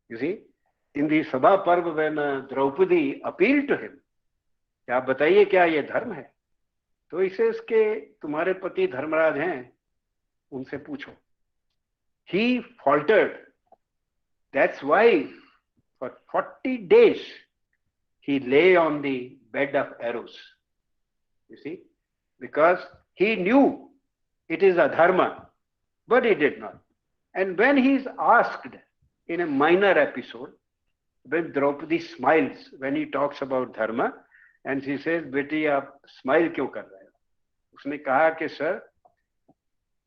You see, in the Sabha Parv, when Draupadi appealed to him, क्या आप बताइए क्या ये धर्म है? तो इसे इसके तुम्हारे पति धर्मराज हैं, उनसे पूछो. He faltered. That's why for 40 days he lay on the bed of arrows. You see, because he knew it is a dharma, but he did not. And when he is asked in a minor episode, when Draupadi smiles when he talks about dharma, and she says, बेटी आप smile क्यों कर रहे हो? उसने कहा कि sir,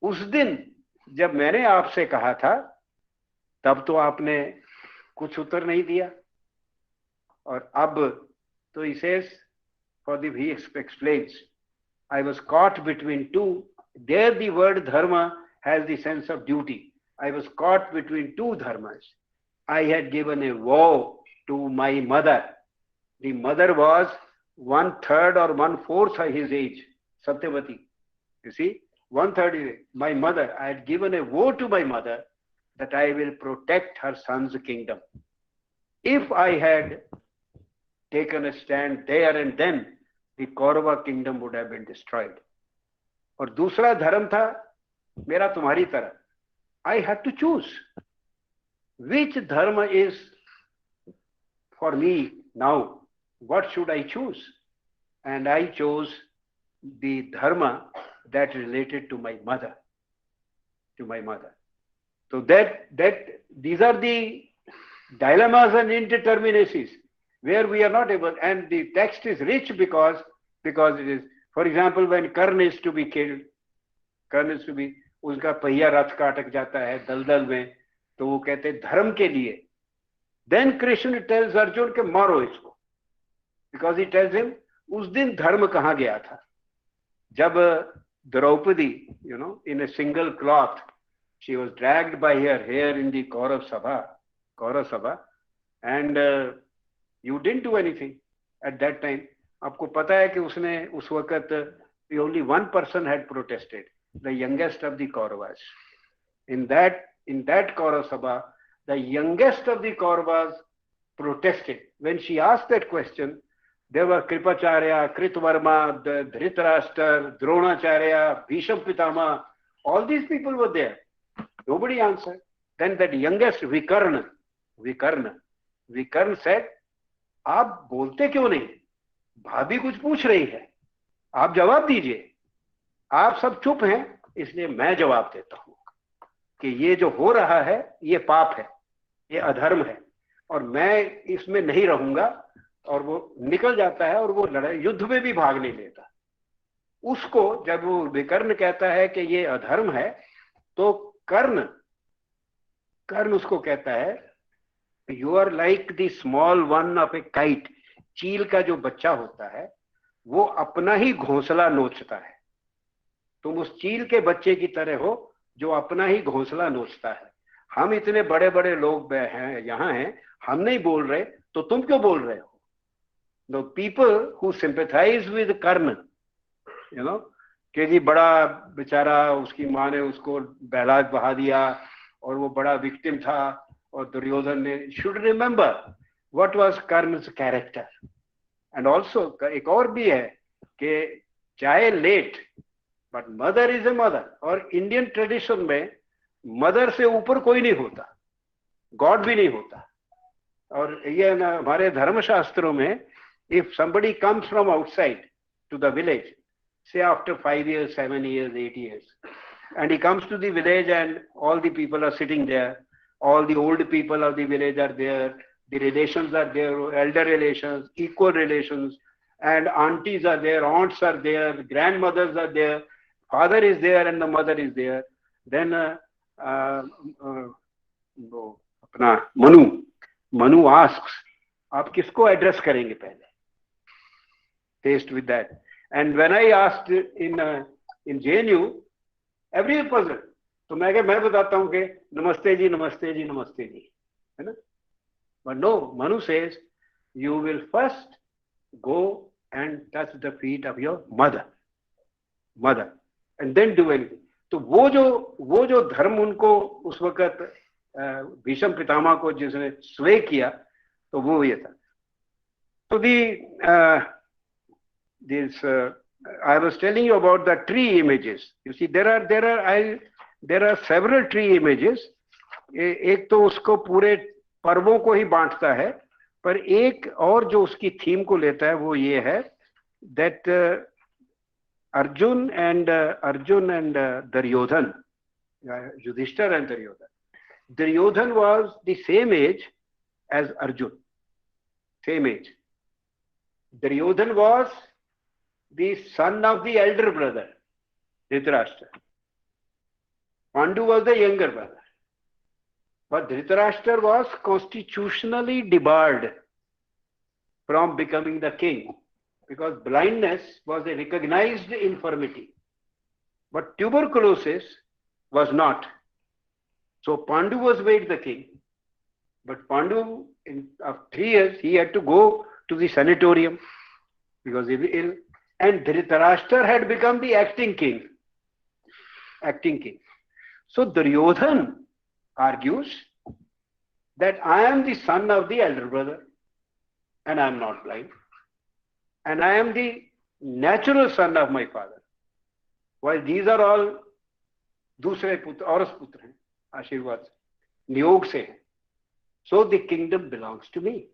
उस दिन जब मैंने आपसे कहा था, तब तो आपने कुछ उत्तर नहीं दिया, और अब तो he says, he explains, I was caught between two. There the word dharma has the sense of duty. I was caught between two dharmas. I had given a vow to my mother. The mother was 1/3 or 1/4 of his age, Satyavati. You see, 1/3 is my mother. I had given a vow to my mother that I will protect her son's kingdom. If I had taken a stand there and then, the Kaurava kingdom would have been destroyed. और दूसरा धर्म था मेरा तुम्हारी तरह. I had to choose which dharma is for me now. What should I choose? And I chose the dharma that related to my mother. So that these are the dilemmas and indeterminacies where we are not able, and the text is rich because it is, for example, when Karna is to be killed, उसका पहिया रथ का अटक जाता है दलदल में, तो वो कहते धर्म के लिए. Then Krishna tells Arjun के मारो इसको, because he tells him उस दिन धर्म कहाँ गया था. जब Draupadi, in a single cloth, she was dragged by her hair in the Kaurav Sabha, and you didn't do anything at that time. आपको पता है कि उसने उस वक्त only one person had protested, the youngest of the Kauravas. In that Kaurav Sabha, the youngest of the Kauravas protested. When she asked that question, there were Kripacharya, Kritvarma, Dhritarashtra, Dronacharya, Bhisham Pitama. All these people were there. Nobody answered. Then that youngest Vikarna said, आप बोलते क्यों नहीं? भाभी कुछ पूछ रही है, आप जवाब दीजिए. आप सब चुप हैं, इसलिए मैं जवाब देता हूं कि ये जो हो रहा है ये पाप है, ये अधर्म है, और मैं इसमें नहीं रहूंगा. और वो निकल जाता है और वो लड़ाई युद्ध में भी भाग नहीं लेता. उसको जब वो विकर्ण कहता है कि ये अधर्म है, तो कर्ण उसको कहता है, you are like the small one of a kite. चील का जो बच्चा होता है वो अपना ही घोंसला नोचता है. तुम उस चील के बच्चे की तरह हो जो अपना ही घोंसला नोचता है. हम इतने बड़े बड़े लोग हैं, यहाँ हैं, हम नहीं बोल रहे, तो तुम क्यों बोल रहे हो? The people who sympathize with Karna, कि जी बड़ा बेचारा, उसकी माँ ने उसको बहला बहा दिया और वो बड़ा विक्टिम था, और दुर्योधन ने, should remember what was Karna's character. And also एक और भी है कि चाहे late, but mother is a mother. और Indian tradition में mother से ऊपर कोई नहीं होता, God भी नहीं होता. और ये ना हमारे धर्मशास्त्रों में, if somebody comes from outside to the village, say after 5 years, 7 years, 8 years, and he comes to the village and all the people are sitting there, all the old people of the village are there, the relations are there, elder relations, equal relations, and aunties are there, aunts are there, grandmothers are there, father is there and the mother is there. Then Manu asks, आप किसको address करेंगे पहले? Faced with that. And when I asked in JNU, every person, तो मैं बताता हूँ कि नमस्ते जी, नमस्ते जी, नमस्ते जी, है ना? But no, Manu says, you will first go and touch the feet of your mother, and then do anything. तो वो जो धर्म उनको उस वक्त भीष्म पितामह को जिसने स्वे किया, तो वो ये था. So I was telling you about the tree images. You see, there are several tree images. एक तो उसको पूरे पर्वों को ही बांटता है, पर एक और जो उसकी थीम को लेता है वो ये है, that Arjun and Duryodhan, Yudhishthira and Duryodhan. Duryodhan was the same age as Arjun, same age. Duryodhan was the son of the elder brother, Dhritarashtra. Pandu was the younger brother. But Dhritarashtra was constitutionally debarred from becoming the king, because blindness was a recognized infirmity, but tuberculosis was not. So Pandu was made the king, but Pandu, after 3 years, he had to go to the sanatorium because he was ill, and Dhritarashtra had become the acting king. So Duryodhan argues that I am the son of the elder brother and I am not blind, and I am the natural son of my father. While these are all दूसरे पुत्र औरस पुत्र हैं, आशीर्वाद से, नियोग से हैं. So the kingdom belongs to me.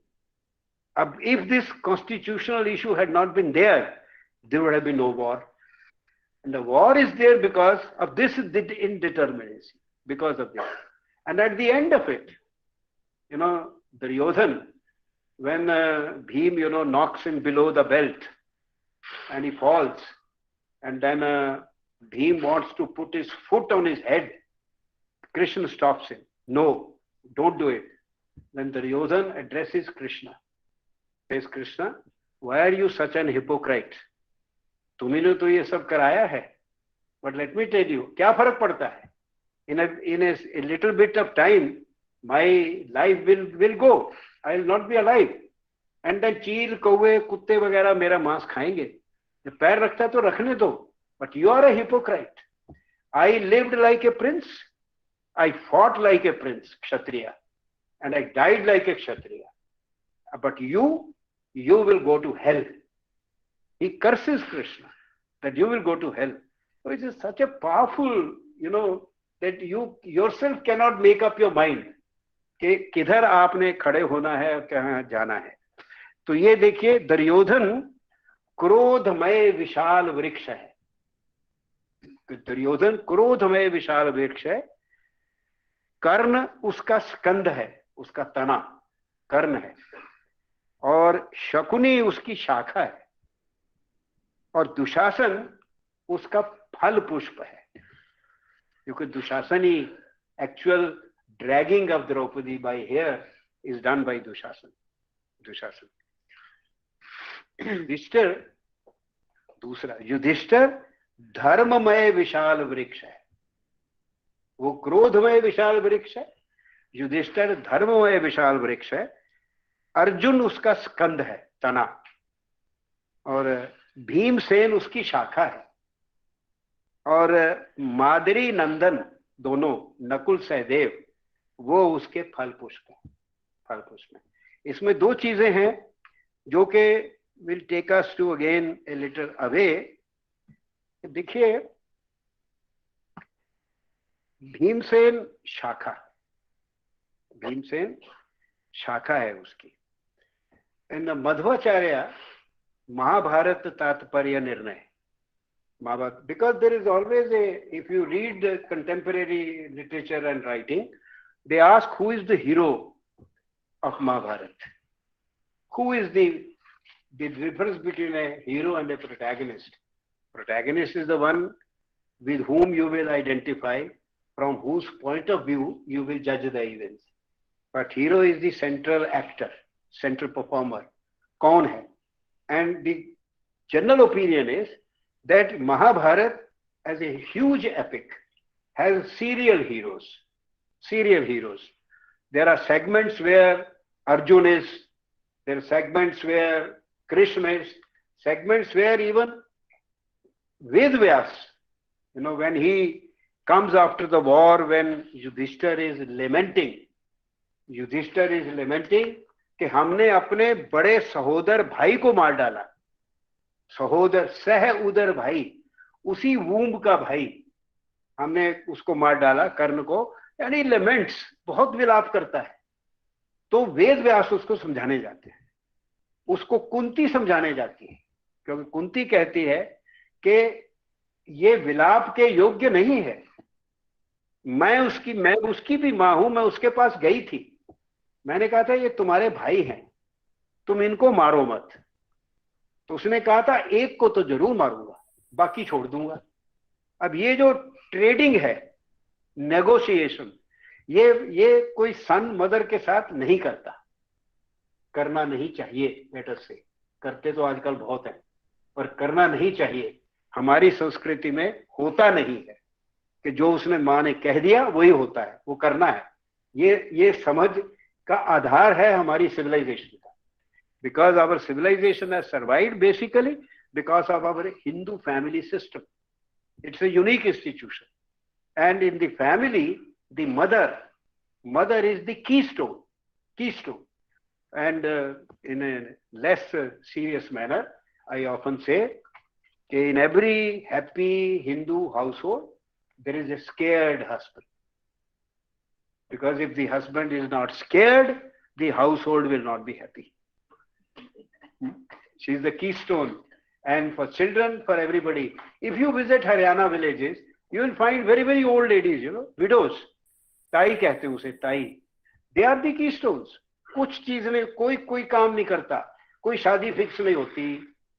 अब if this constitutional issue had not been there, there would have been no war. And the war is there because of this indeterminacy, because of this. And at the end of it, you know, Duryodhan, when Bhim, you know, knocks him below the belt and he falls, and then Bhim wants to put his foot on his head, Krishna stops him. No, don't do it. Then Duryodhan addresses Krishna. Says, Krishna, why are you such an hypocrite? तुमने तो ये सब कराया है. But let me tell you, क्या फर्क पड़ता है? In a little bit of time, my life will go. I will not be alive. And then चील, कौवे, कुत्ते वगैरह मेरा मांस खाएंगे. जब पैर रखता तो रखने दो. But you are a hypocrite. I lived like a prince. I fought like a prince, Kshatriya. And I died like a Kshatriya. But you will go to hell. He curses Krishna that you will go to hell. So it is such a powerful, you know, that you yourself cannot make up your mind कि किधर आपने खड़े होना है और कहाँ जाना है. तो ये देखिए, दुर्योधन क्रोधमय विशाल वृक्ष है. दुर्योधन क्रोधमय विशाल वृक्ष है. कर्ण उसका स्कंद है, उसका तना कर्ण है, और शकुनी उसकी शाखा है, और दुशासन उसका फल पुष्प है. क्योंकि दुशासनी actual dragging of Draupadi by hair is done by Dushasana. Yudhishthir दूसरा, युधिष्ठिर धर्ममय विशाल वृक्ष है. वो क्रोधमय विशाल वृक्ष है, युधिष्ठिर धर्ममय विशाल वृक्ष है. अर्जुन उसका स्कंद है, तना, और भीमसेन उसकी शाखा है, और मादरी नंदन दोनों, नकुल सहदेव, वो उसके फल पुष्प. इसमें दो चीजें हैं जो कि will take us to again a little away. देखिए, भीमसेन शाखा है उसकी. इन मध्वाचार्य महाभारत तात्पर्य निर्णय, Mahabharata, because there is always if you read the contemporary literature and writing, they ask who is the hero of Mahabharata. Who is the difference between a hero and a protagonist? Protagonist is the one with whom you will identify, from whose point of view you will judge the events. But hero is the central actor, central performer. कौन है? And the general opinion is that Mahabharata, as a huge epic, has serial heroes. There are segments where Arjun is, there are segments where Krishna is, segments where even Vedvyas, you know, when he comes after the war, when Yudhishthir is lamenting कि हमने अपने बड़े सहोदर भाई को मार डाला. सहोदर, सह उदर भाई, उसी वूम्ब का भाई, हमने उसको मार डाला, कर्ण को. यानी लेमेंट्स, बहुत विलाप करता है. तो वेद व्यास उसको समझाने जाते हैं, उसको कुंती समझाने जाती है, क्योंकि कुंती कहती है कि ये विलाप के योग्य नहीं है. मैं उसकी भी मां हूं, मैं उसके पास गई थी, मैंने कहा था ये तुम्हारे भाई हैं, तुम इनको मारो मत. तो उसने कहा था एक को तो जरूर मारूंगा, बाकी छोड़ दूंगा. अब ये जो ट्रेडिंग है, नेगोशिएशन, ये कोई सन मदर के साथ नहीं करता. करना नहीं चाहिए, बेटर से. करते तो आजकल बहुत है, पर करना नहीं चाहिए. हमारी संस्कृति में होता नहीं है कि जो उसने मां ने कह दिया वही होता है, वो करना है. ये समझ का आधार है हमारी सिविलाइजेशन का. Because our civilization has survived basically because of our Hindu family system. It's a unique institution. And in the family, the mother is the keystone. And in a less serious manner, I often say कि in every happy Hindu household there is a scared husband, because if the husband is not scared, the household will not be happy. She is the keystone. And for children, for everybody, if you visit Haryana villages, you will find very, very old ladies, you know, widows. ताई कहते हैं उसे, ताई. They are the keystones. कुछ चीज में कोई काम नहीं करता, कोई शादी फिक्स नहीं होती,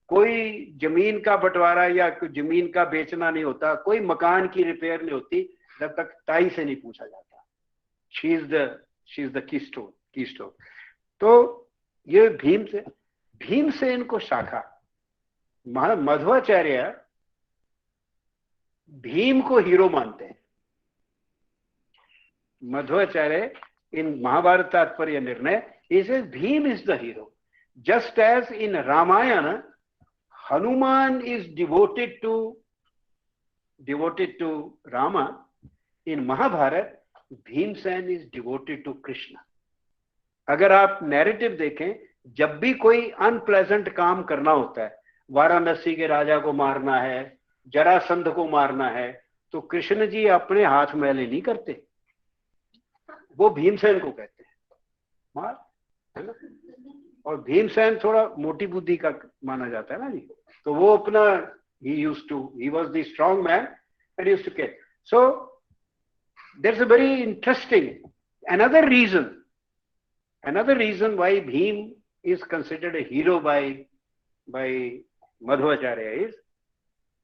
कोई जमीन का बंटवारा या जमीन का बेचना नहीं होता, कोई मकान की रिपेयर नहीं होती जब तक ताई से नहीं पूछा जाता. She is the keystone. तो ये भीमसेन को शाखा, मध्वाचार्य भीम को हीरो मानते हैं. Madhvacharya in Mahabharata Tatparya Nirnay, he says Bhim is the hero. Just as in Ramayana, Hanuman is devoted to Rama, in Mahabharata, Bhimsen is devoted to Krishna. अगर आप narrative देखें, जब भी कोई अनप्लेजेंट काम करना होता है, वाराणसी के राजा को मारना है, जरासंध को मारना है, तो कृष्ण जी अपने हाथ मैले नहीं करते, वो भीमसेन को कहते हैं मार, है ना. और भीमसेन थोड़ा मोटी बुद्धि का माना जाता है ना जी, तो वो अपना he was the strong man and used to kill. So there's a very interesting another reason why Bhim is considered a hero by Madhvacharya is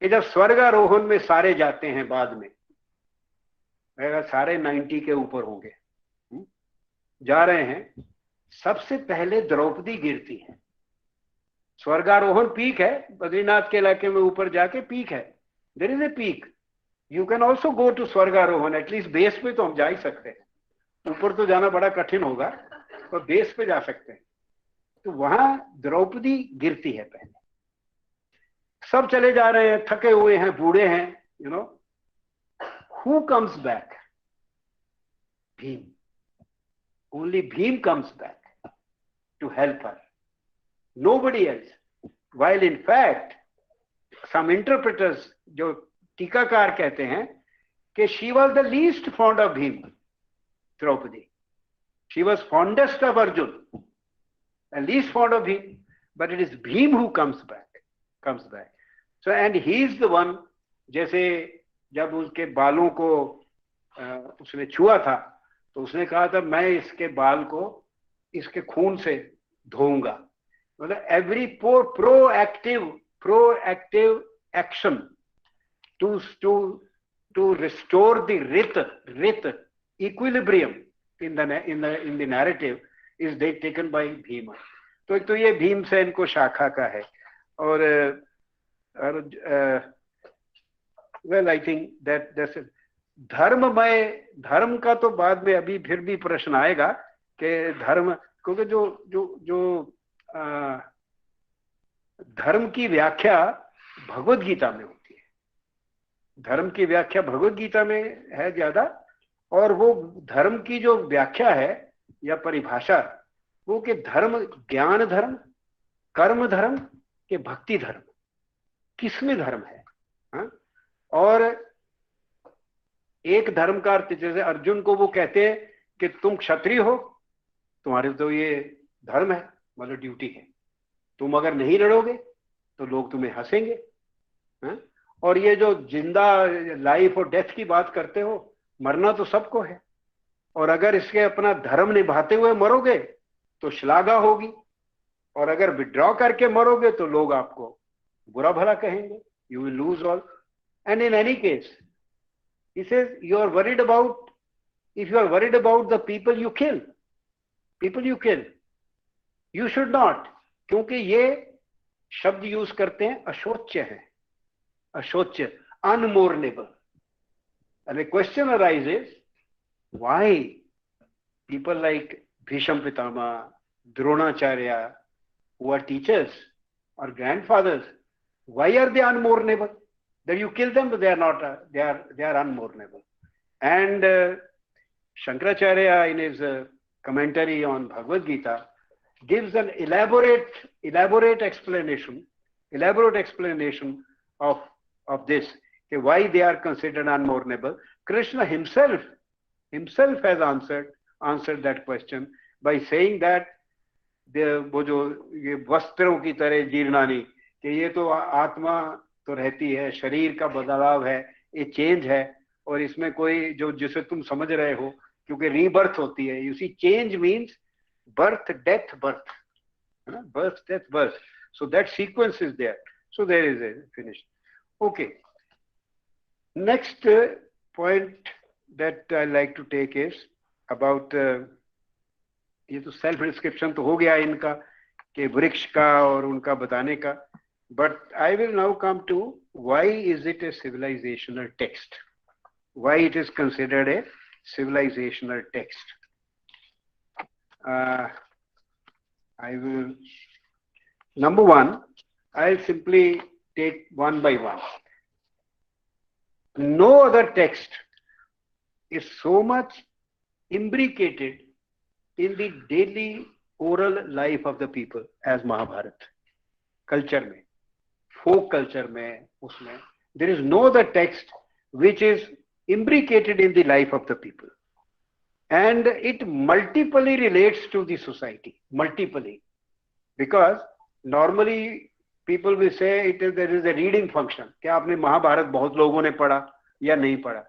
कि जब स्वर्गारोहण में सारे जाते हैं, बाद में सारे 90 के ऊपर होंगे, जा रहे हैं, सबसे पहले द्रौपदी गिरती है. स्वर्गारोहण पीक है, बद्रीनाथ के इलाके में ऊपर जाके पीक है. There is a peak. You can also go to Swargarohan, at least base पे तो हम जा ही सकते हैं. ऊपर तो जाना बड़ा कठिन होगा, पर बेस पे जा सकते हैं. तो वहां द्रौपदी गिरती है पहले. सब चले जा रहे हैं, थके हुए हैं, बूढ़े हैं, you know. Who comes back? Bhim. Only Bhim comes back to help her. Nobody else. While in fact, some interpreters, जो टीकाकार कहते हैं कि she was the least fond of Bhim, Draupadi. She was fondest of Arjun and least fond of Bhim. But it is Bhim who comes back. So and he is the one, जैसे जब उसके बालों को उसने छुआ था, तो उसने कहा था मैं इसके बाल को इसके खून से धोऊंगा. मतलब every proactive action to restore the रित equilibrium in the narrative is taken by Bhim. तो ये भीमसेन को शाखा का है. और वेल आई थिंक दैट्स धर्म का तो बाद में अभी फिर भी प्रश्न आएगा कि धर्म, क्योंकि जो धर्म की व्याख्या भगवत गीता में होती है. धर्म की व्याख्या भगवत गीता में है ज्यादा, और वो धर्म की जो व्याख्या है या परिभाषा, वो कि धर्म ज्ञान धर्म, कर्म धर्म के भक्ति धर्म, किसमें धर्म है. हाँ? और एक धर्म का अर्थ, जैसे अर्जुन को वो कहते हैं कि तुम क्षत्रिय हो, तुम्हारे तो ये धर्म है, मतलब ड्यूटी है, तुम अगर नहीं लड़ोगे तो लोग तुम्हें हंसेंगे. और ये जो जिंदा लाइफ और डेथ की बात करते हो, मरना तो सबको है, और अगर इसके अपना धर्म निभाते हुए मरोगे तो श्लाघा होगी, और अगर विड्रॉ करके मरोगे तो लोग आपको बुरा भला कहेंगे. You will lose all. And in any case he says if you are worried about the people you kill, you should not, क्योंकि ये शब्द यूज करते हैं अशोच्य है, अशोच्य, unmournable. And the question arises, why people like Bhisham Pitama, Dronacharya, who are teachers or grandfathers, why are they unmournable? That you kill them, but they are not. They are unmournable. And Shankaracharya, in his commentary on Bhagavad Gita, gives an elaborate explanation of this, why they are considered unmournable. Krishna himself has answered that question by saying that वो जो ये वस्त्रों की तरह जीर्णानी, कि ये तो आत्मा तो रहती है, शरीर का बदलाव है, ये चेंज है, और इसमें कोई जो जिसे तुम समझ रहे हो, क्योंकि रीबर्थ होती है. You see, change means birth, death, birth. Birth, death, birth. So that sequence is there. So there is a finish. Okay. Next point that I like to take is about ये तो self description तो हो गया इनका कि वृक्ष का और उनका बताने का. But I will now come to why is it a civilizational text? Why it is considered a civilizational text? I will, number one, I'll simply take one by one. No other text is so much imbricated in the daily oral life of the people as Mahabharata. Culture में, folk culture में, उसमें, there is no other text which is imbricated in the life of the people. And it multiply relates to the society, multiply. Because normally people will say there is a reading function. क्या आपने महाभारत बहुत लोगों ने पढ़ा या नहीं पढ़ा?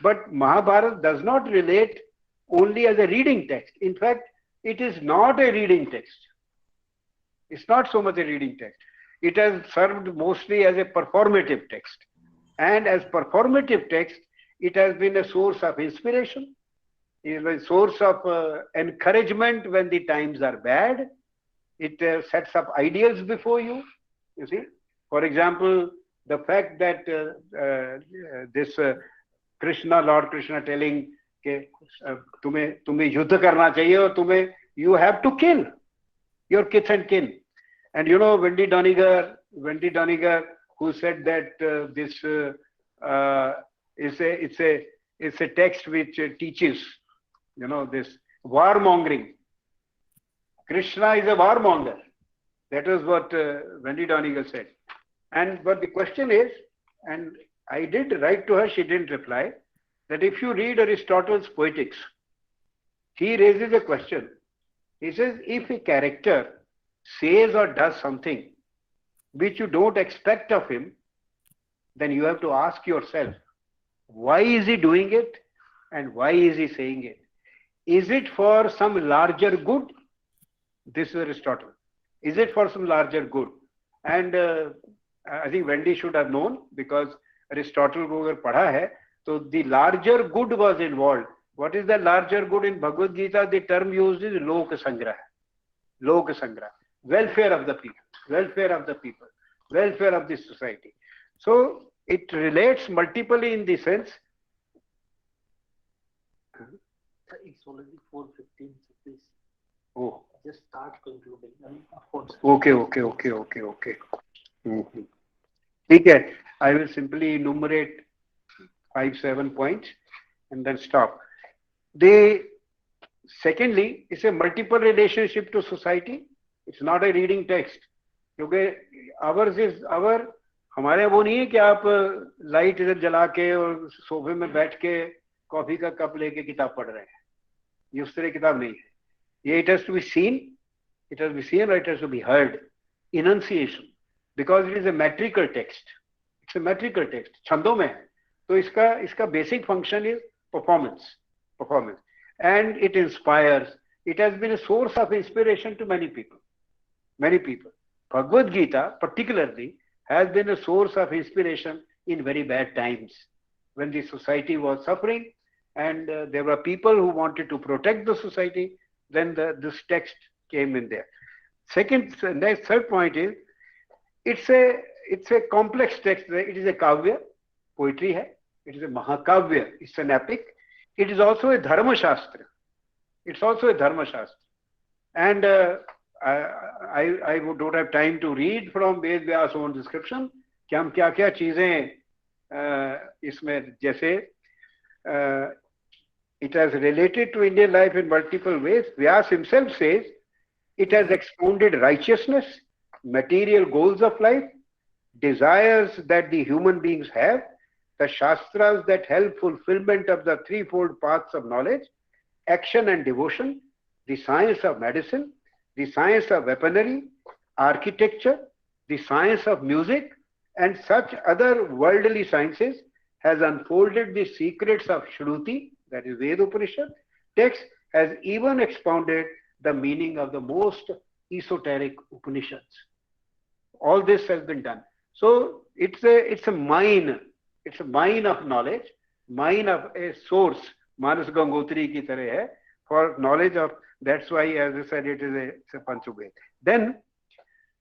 But Mahabharata does not relate only as a reading text. In fact, it is not a reading text. It's not so much a reading text. It has served mostly as a performative text. And as performative text, it has been a source of inspiration. It is a source of encouragement when the times are bad. It sets up ideals before you. You see, for example, the fact that this Krishna, Lord Krishna, telling कि तुम्हें युद्ध करना चाहिए और तुम्हें you have to kill your kith and kin. And you know Wendy Doniger, who said that this it's a text which teaches, you know, this warmongering. Krishna is a warmonger. That is what Wendy Doniger said. But the question is, and I did write to her, she didn't reply, that if you read Aristotle's Poetics, he raises a question. He says, if a character says or does something which you don't expect of him, then you have to ask yourself, why is he doing it and why is he saying it? Is it for some larger good? This is Aristotle. Is it for some larger good? And I think Wendy should have known, because Aristotle को अगर पढ़ा है, so the larger good was involved. What is the larger good in Bhagavad Gita? The term used is Lok Sangraha. Lok Sangraha. Welfare of the people. Welfare of the people. Welfare of the society. So it relates multiply in the sense. It's already 4:15, so please. Oh. Just start concluding. Okay. ठीक है. I will simply enumerate 5-7 points and then stop. Secondly, it's a multiple relationship to society. It's not a reading text. क्योंकि हमारे वो नहीं है कि आप light इधर जला के और सोफे में बैठ के कॉफी का कप लेके किताब पढ़ रहे हैं. ये उस तरह किताब नहीं है. ये it has to be seen, or it has to be heard. Enunciation, because it is a metrical text. It's a metrical text. छंदों में है. तो इसका basic function is performance, and it inspires. It has been a source of inspiration to many people. Bhagavad Gita particularly has been a source of inspiration in very bad times, when the society was suffering and there were people who wanted to protect the society. Then this text came in there. Third point is, it's a complex text. It is a kavya, poetry hai. It is a mahakavya. It's an epic. It is also a dharma shastra. And I don't have time to read from Ved Vyas' own description कि हम क्या चीजें इसमें, जैसे it has related to Indian life in multiple ways. Vyas himself says it has expounded righteousness, material goals of life, desires that the human beings have, the Shastras that help fulfillment of the threefold paths of knowledge, action and devotion, the science of medicine, the science of weaponry, architecture, the science of music, and such other worldly sciences has unfolded the secrets of Shruti, that is Veda Upanishad. Text has even expounded the meaning of the most esoteric Upanishads. All this has been done. So it's a mine. It's a mine of knowledge, mine of a source. Manas Gangotri ki tarah hai for knowledge of. That's why, as I said, it's a Panchubhed. Then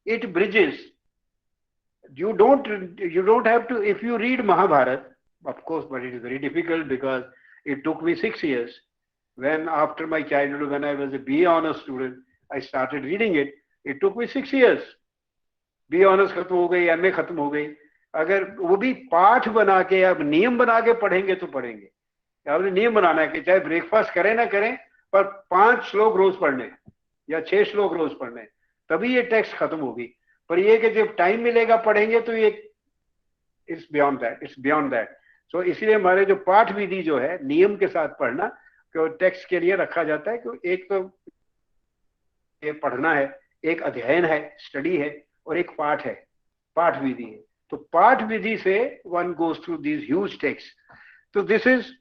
it bridges. You don't have to. If you read Mahabharata, of course, but it is very difficult because it took me 6 years. When after my childhood, when I was a BA honors student, I started reading it. It took me 6 years. BA honors खत्म हो गई, MA खत्म हो गई. अगर वो भी पाठ बना के अब नियम बना के पढ़ेंगे तो पढ़ेंगे. आपने नियम बनाना है कि चाहे ब्रेकफास्ट करें ना करें, पर 5 श्लोक रोज पढ़ने या 6 श्लोक रोज पढ़ने, तभी ये टेक्स्ट खत्म होगी. पर ये कि जब टाइम मिलेगा पढ़ेंगे तो ये इट्स बियॉन्ड दैट. सो इसलिए हमारे जो पाठ विधि जो है नियम के साथ पढ़ना कि टेक्स्ट के लिए रखा जाता है कि एक तो ये पढ़ना है, एक अध्ययन है, स्टडी है, और एक पाठ है, पाठ विधि है. तो पाठ विधि से one goes through these huge text. तो this is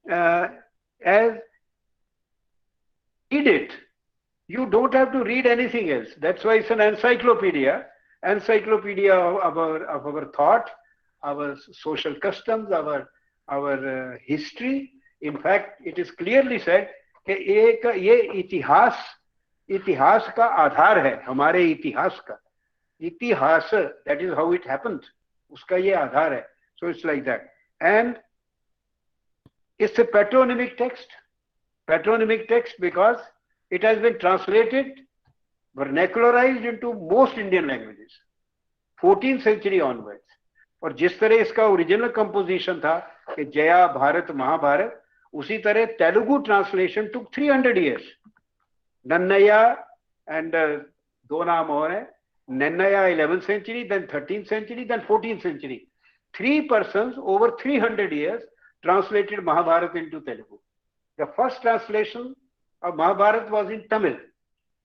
as read it. You don't have to read anything else. That's why it's an encyclopedia of our thought, our social customs, our history. In fact, it is clearly said कि ये इतिहास का आधार है, हमारे इतिहास का इतिहास. That is how it happened. उसका ये आधार है. So it's like that. And it's a patronymic text. Patronymic text because it has been translated, vernacularized into most Indian languages, 14th century onwards. और जिस तरह इसका ओरिजिनल कंपोजिशन था कि जया भारत महाभारत, उसी तरह Telugu translation took 300 years. Nannaya and दो नाम और हैं, Nannaya 11th century, then 13th century, then 14th century. 3 persons over 300 years translated Mahabharata into Telugu. The first translation of Mahabharata was in Tamil,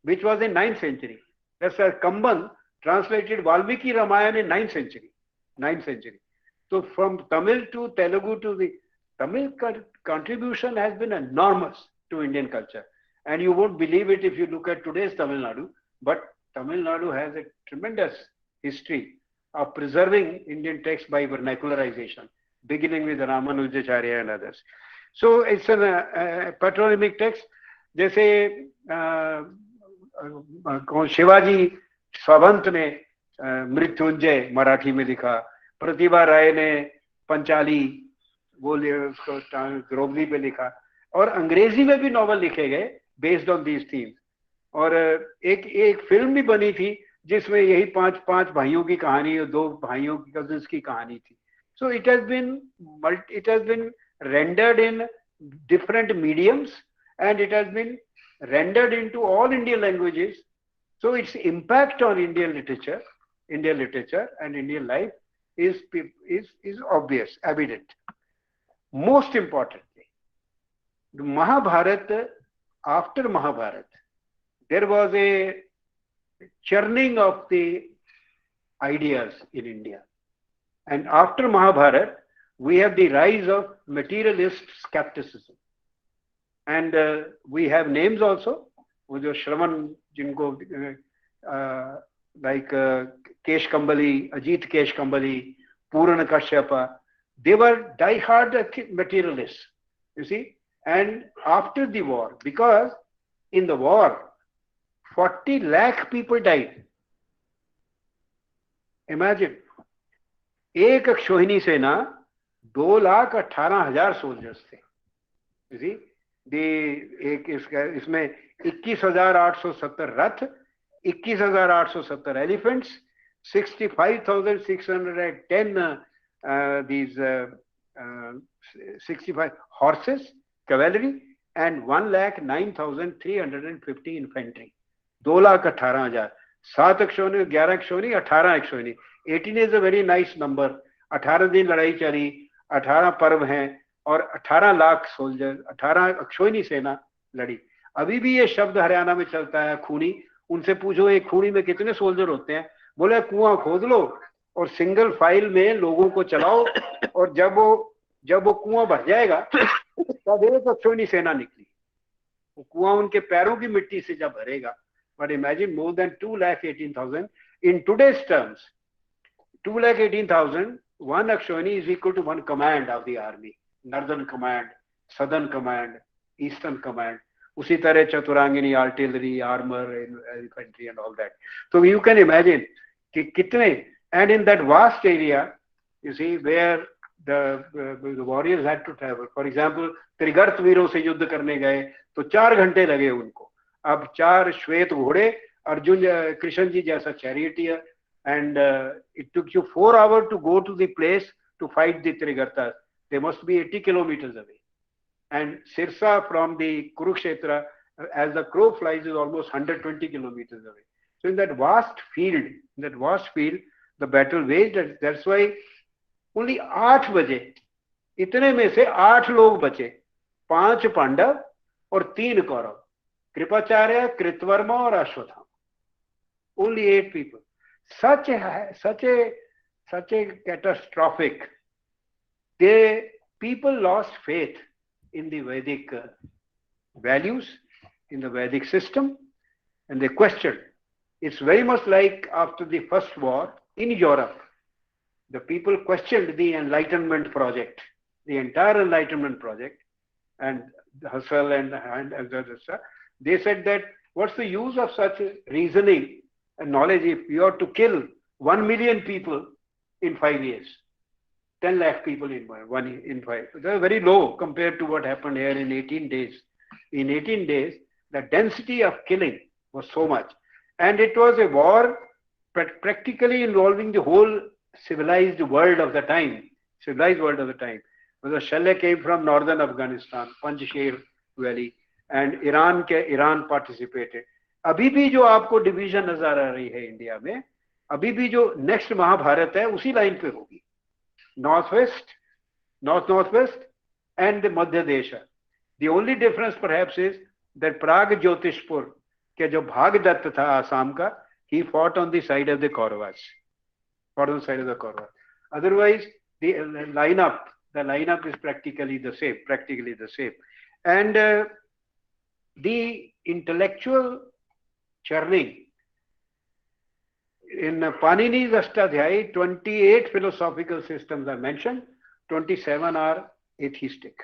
which was in 9th century. That's why Kamban translated Valmiki Ramayana in 9th century. So from Tamil to Telugu to the Tamil contribution has been enormous to Indian culture. And you won't believe it if you look at today's Tamil Nadu, but Tamil Nadu has a tremendous history of preserving Indian text by vernacularization, beginning with Ramanujacharya and others. So it's a patronymic text. जैसे शिवाजी सावंत ने मृत्युंजय मराठी में लिखा, प्रतिभा राय ने पंचाली बोले उसको द्रौपदी पे लिखा, और अंग्रेजी में भी नॉवल लिखे गए बेस्ड ऑन दीज थीम्स. और एक फिल्म भी बनी थी जिसमें यही पांच भाइयों की कहानी और 2 भाइयों की कजिन्स की कहानी थी. So it has been rendered in different mediums, and it has been rendered into all Indian languages. So its impact on Indian literature and Indian life is obvious, evident. Most importantly, the Mahabharata, after Mahabharata, there was a churning of the ideas in India. And after Mahabharata, we have the rise of materialist skepticism. And we have names also, wo jo Shravan, jinko like Kesh Kambali, Ajit Kesh Kambali, Purana Kashyapa, they were die-hard materialists, you see. And after the war, because in the war, 40 lakh people died. Imagine, एक अक्षोहिणी सेना 2,18,000 soldiers थे. You see, इसमें 21,870 रथ, 21,870 elephants, 65,610 these 65 horses, cavalry, and 1,09,350 infantry. 2,18,000. 7 अक्षोहिणी, 11 अक्षोहिणी, 18 अक्षोहिणी. 18 is a very nice number. 18 दिन लड़ाई चली, 18 पर्व हैं और 18 लाख सोल्जर, 18 अक्षोहिणी सेना लड़ी. अभी भी ये शब्द हरियाणा में चलता है, खूनी. उनसे पूछो एक खूनी में कितने सोल्जर होते हैं, बोले कुआं खोद लो और सिंगल फाइल में लोगों को चलाओ, और जब वो कुआं भर जाएगा तब एक अक्षोहिणी सेना निकली. वो कुआं उनके पैरों की मिट्टी से जब भरेगा. But imagine more than 2,18,000 in today's terms. 2,18,000, one Akshoni is equal to one command of the army. Northern command, southern command, eastern command. उसी तरह चतुरांगिनी, artillery, armor, infantry and all that. So you can imagine कि कितने, and in that vast area, you see, where the warriors had to travel. For example, Trigarta वीरों से युद्ध करने गए तो 4 घंटे लगे उनको. अब 4 श्वेत घोड़े, अर्जुन कृष्ण जी जैसा charioteer, and it took you 4 hours to go to the place to fight the Trigartas. They must be 80 kilometers away. And Sirsa from the Kurukshetra, as the crow flies, is almost 120 kilometers away. So in that vast field, the battle waged. That's why only 8 बजे, इतने में से 8 लोग बचे, 5 पांडव और 3 कौरव, कृपाचार्य, कृतवर्मा और Ashwatthama. Only 8 people. Such a catastrophic. People lost faith in the Vedic values, in the Vedic system, and they questioned. It's very much like after the first war in Europe. The people questioned the Enlightenment project, the entire Enlightenment project, and Husserl and others. They said that what's the use of such reasoning and knowledge if you are to kill 1 million people in 5 years, 10 lakh people in 5. They're very low compared to what happened here in 18 days. In 18 days, the density of killing was so much. And it was a war practically involving the whole civilized world of the time. Because Shalya came from northern Afghanistan, Panjshir Valley, and Iran participated. अभी भी जो आपको division नजर आ रही है India में, अभी भी जो नेक्स्ट महाभारत है उसी लाइन पे होगी. North west and Madhya Desh. The only difference perhaps is that Pragjyotishpur के जो भागदत्त था आसाम का, he fought on the side of the Kauravas. Otherwise, the lineup is practically the same. And the intellectual churning in Panini's Ashtadhyayi, 28 philosophical systems are mentioned, 27 are atheistic,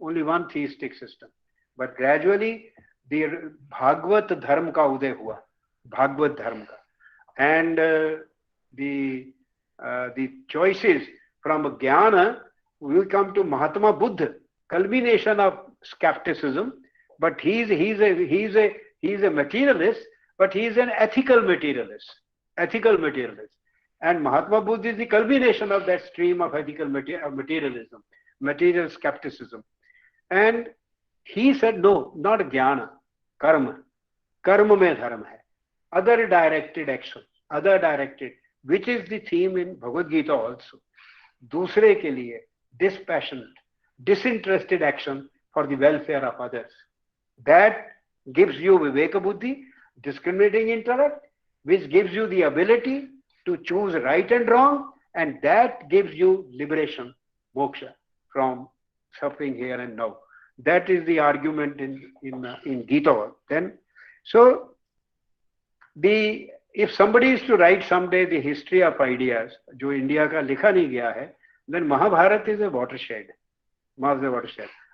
only one theistic system. But gradually the Bhagavad Dharma का उदय हुआ, Bhagavad Dharma का, and the choices from Jnana will come to Mahatma Buddha, culmination of skepticism. But he's a materialist, but he's an ethical materialist. And Mahatma Buddha is the culmination of that stream of ethical materialism, material skepticism. And he said, no, not jnana, karma. Karma mein dharma hai. Other directed, which is the theme in Bhagavad Gita also. दूसरे के लिए dispassionate, disinterested action for the welfare of others. That gives you Viveka Buddhi, discriminating intellect, which gives you the ability to choose right and wrong, and that gives you liberation, moksha, from suffering here and now. That is the argument in Gita. Then, so if somebody is to write someday the history of ideas, जो India का लिखा नहीं गया है, then Mahabharata is a watershed.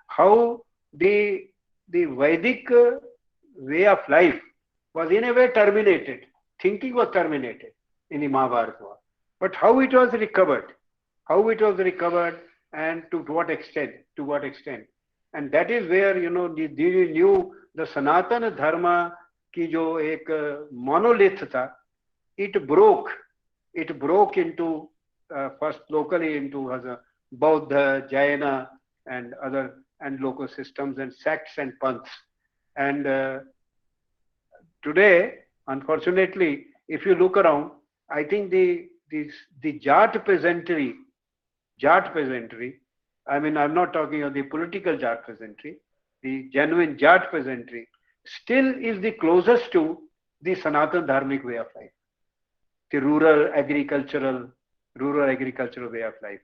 How the Vedic way of life was in a way terminated. Thinking was terminated in the Mahabharata. But how it was recovered, and to what extent. And that is where, you knew the Sanatana Dharma ki jo ek monolith tha, it broke into first locally into Buddha, Jaina and other and local systems and sects and panths. And today, unfortunately, if you look around, I think the the Jat peasantry, I mean, I'm not talking of the political Jat peasantry, the genuine Jat peasantry still is the closest to the Sanatan Dharmic way of life, the rural agricultural way of life.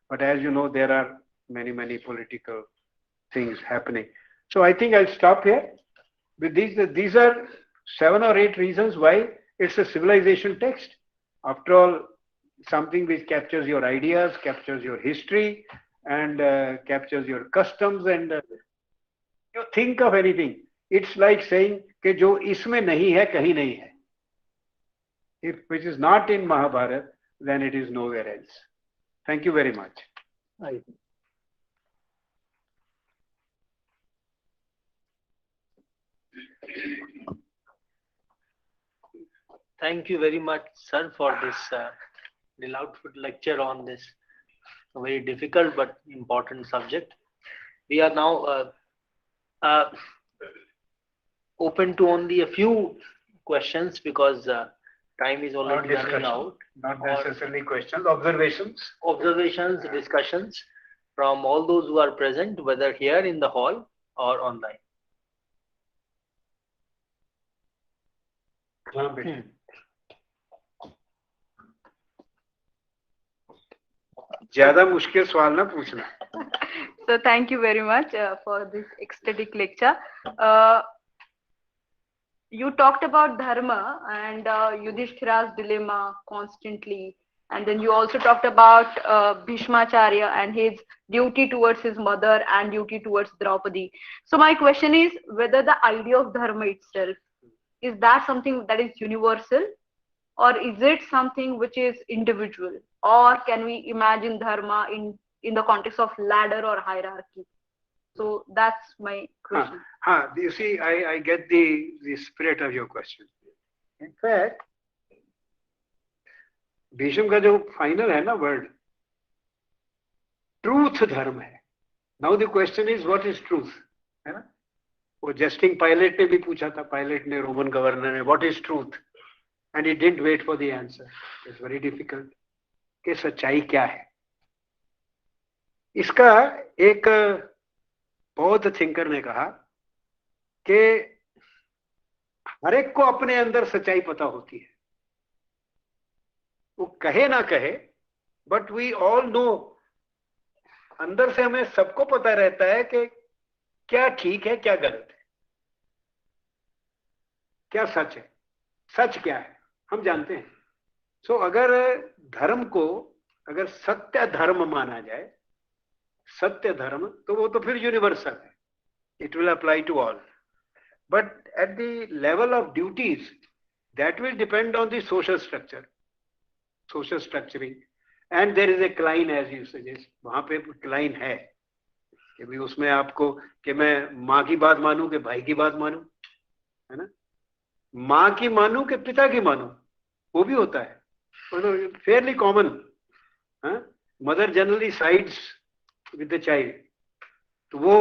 But as you know, there are many political things happening. So I think I'll stop here. With these are 7 or 8 reasons why it's a civilization text. After all, something which captures your ideas, captures your history, and captures your customs, and you think of anything. It's like saying कि जो इसमें नहीं है कहीं नहीं है. If which is not in Mahabharata, then it is nowhere else. Thank you very much. Thank you very much, sir, for this delightful lecture on this very difficult but important subject. We are now open to only a few questions because time is already running out. Not necessarily questions, observations. Observations, discussions from all those who are present, whether here in the hall or online. ज़्यादा मुश्किल सवाल ना पूछना. So thank you very much for this ecstatic lecture. You talked about dharma and Yudhishthira's dilemma constantly, and then you also talked about Bhishmacharya and his duty towards his mother and duty towards Draupadi. So my question is whether the idea of dharma itself, is that something that is universal, or is it something which is individual, or can we imagine dharma in the context of ladder or hierarchy? So that's my question. You see, I get the spirit of your question. In fact, Bhishma का जो final है ना word, truth धर्म है. Now the question is, what is truth? है ना? वो jesting Pilate ने भी पूछा था, Pilate ने Roman governor ने, what is truth? And he didn't wait for the answer. It's very difficult. कि सच्चाई क्या है? इसका एक बौद्ध थिंकर ने कहा कि हर एक को अपने अंदर सच्चाई पता होती है. वो कहे ना कहे, बट वी ऑल नो, अंदर से हमें सबको पता रहता है कि क्या ठीक है, क्या गलत है, क्या सच है, सच क्या है, हम जानते हैं. सो अगर धर्म को अगर सत्य धर्म माना जाए, सत्य धर्म, तो वो तो फिर यूनिवर्सल है. It will apply to all. But at the level of duties, that will depend on the social structure, social structuring. And there is a cline, as you suggest. वहां पे क्लाइन है कि भी उसमें आपको कि मैं माँ की बात मानूं कि भाई की बात मानूं, है ना, माँ की मानूं कि पिता की मानूं, वो भी होता है. Fairlie common. Mother generally sides with the child, तो वो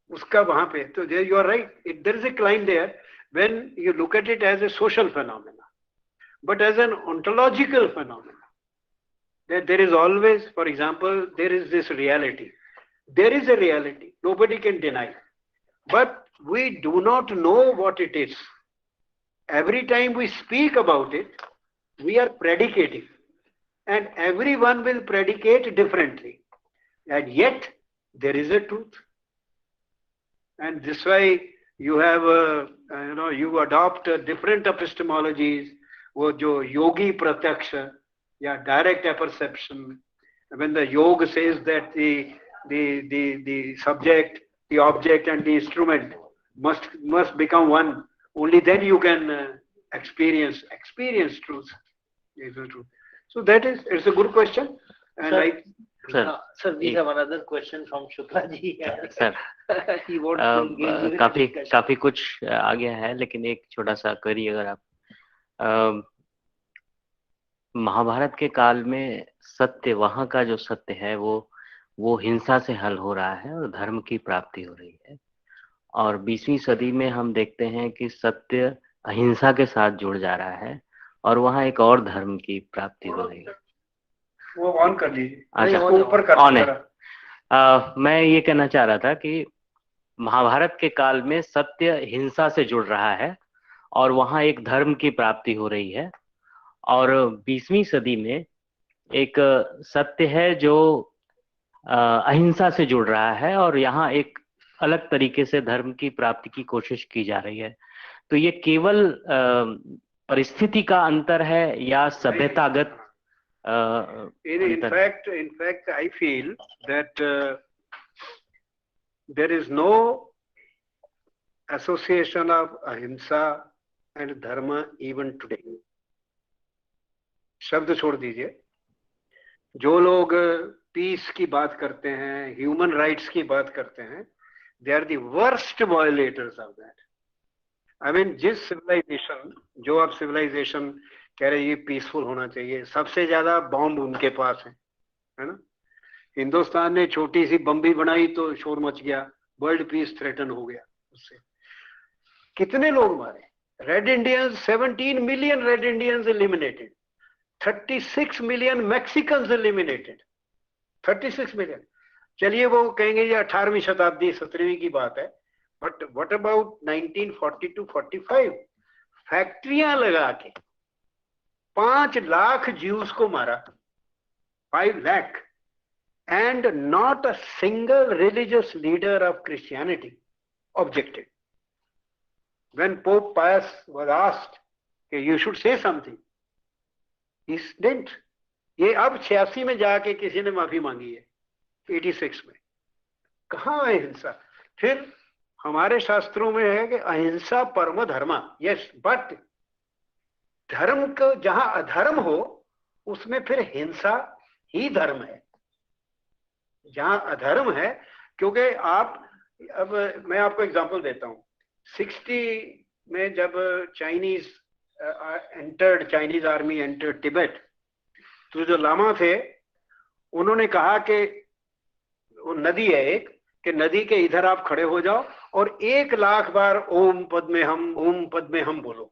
उसका वहां पे, तो there you are right, there is a climb there when you look at it as a social phenomena, but as an ontological phenomena, there is always, for example, there is this reality. There is a reality, nobody can deny, but we do not know what it is. Every time we speak about it, we are predicating, and everyone will predicate differently. And yet there is a truth, and this way you have you adopt different epistemologies. वो जो योगी प्रत्यक्ष या direct perception, when the yoga says that the subject, the object, and the instrument must become one, only then you can experience truth. So that is, it's a good question, and Sir, we have another question from Shukla ji. Sir, काफी कुछ आ गया है, लेकिन एक छोटा सा query, अगर आप महाभारत के काल में सत्य, वहाँ का जो सत्य है वो हिंसा से हल हो रहा है और धर्म की प्राप्ति हो रही है, और 20वीं सदी में हम देखते हैं कि सत्य अहिंसा के साथ जुड़ जा रहा है और वहाँ एक और धर्म की प्राप्ति हो रही है। वो ऑन कर लीजिए। अच्छा, नहीं, ऊपर कर ऑन है। जरा। मैं ये कहना चाह रहा था कि महाभारत के काल में सत्य हिंसा से जुड़ रहा है और वहाँ एक धर्म की प्राप्ति हो रही है, और 20वीं सदी में एक सत्य है जो अहिंसा से जुड़ रहा है, और यहाँ एक अलग तरीके से धर्म की प्राप्ति की कोशिश की जा रही है। तो ये केवल परिस्थिति का अंतर है या सभ्यतागत In fact, I feel that there is no association of ahimsa and dharma even today. शब्द छोड़ दीजिए, जो लोग पीस की बात करते हैं, ह्यूमन राइट्स की बात करते हैं, they are the worst violators of that. I mean, जिस सिविलाइजेशन, जो आप सिविलाइजेशन कह रहे ये पीसफुल होना चाहिए, सबसे ज्यादा बॉम्ब उनके पास है ना। हिंदुस्तान ने छोटी सी बम्बी बनाई तो शोर मच गया, वर्ल्ड पीस थ्रेटन हो गया उससे। कितने लोग मारे? Red Indians, 17 million red Indians eliminated, 36 million Mexicans eliminated, 36 million. चलिए वो कहेंगे ये 18वीं शताब्दी 17वीं की बात है, बट व्हाट अबाउट 1942-45? फैक्ट्रियां लगा के 5 लाख ज्यूस को मारा, 5 lakh, and not a single religious leader of Christianity objected. When Pope Pius was asked, you should say something, he didn't. ये अब 86 में जाके किसी ने माफी मांगी है, 86 में। कहाँ है हिंसा? फिर हमारे शास्त्रों में है कि अहिंसा परम धर्मा, यस, बट धर्म को जहां अधर्म हो उसमें फिर हिंसा ही धर्म है। जहां अधर्म है, क्योंकि आप, अब मैं आपको एग्जांपल देता हूं, 60 में जब चाइनीज आर्मी एंटर्ड तिब्बत, तो जो लामा थे उन्होंने कहा कि वो नदी है एक, कि नदी के इधर आप खड़े हो जाओ और 1 लाख बार ओम पद्मे हम बोलो,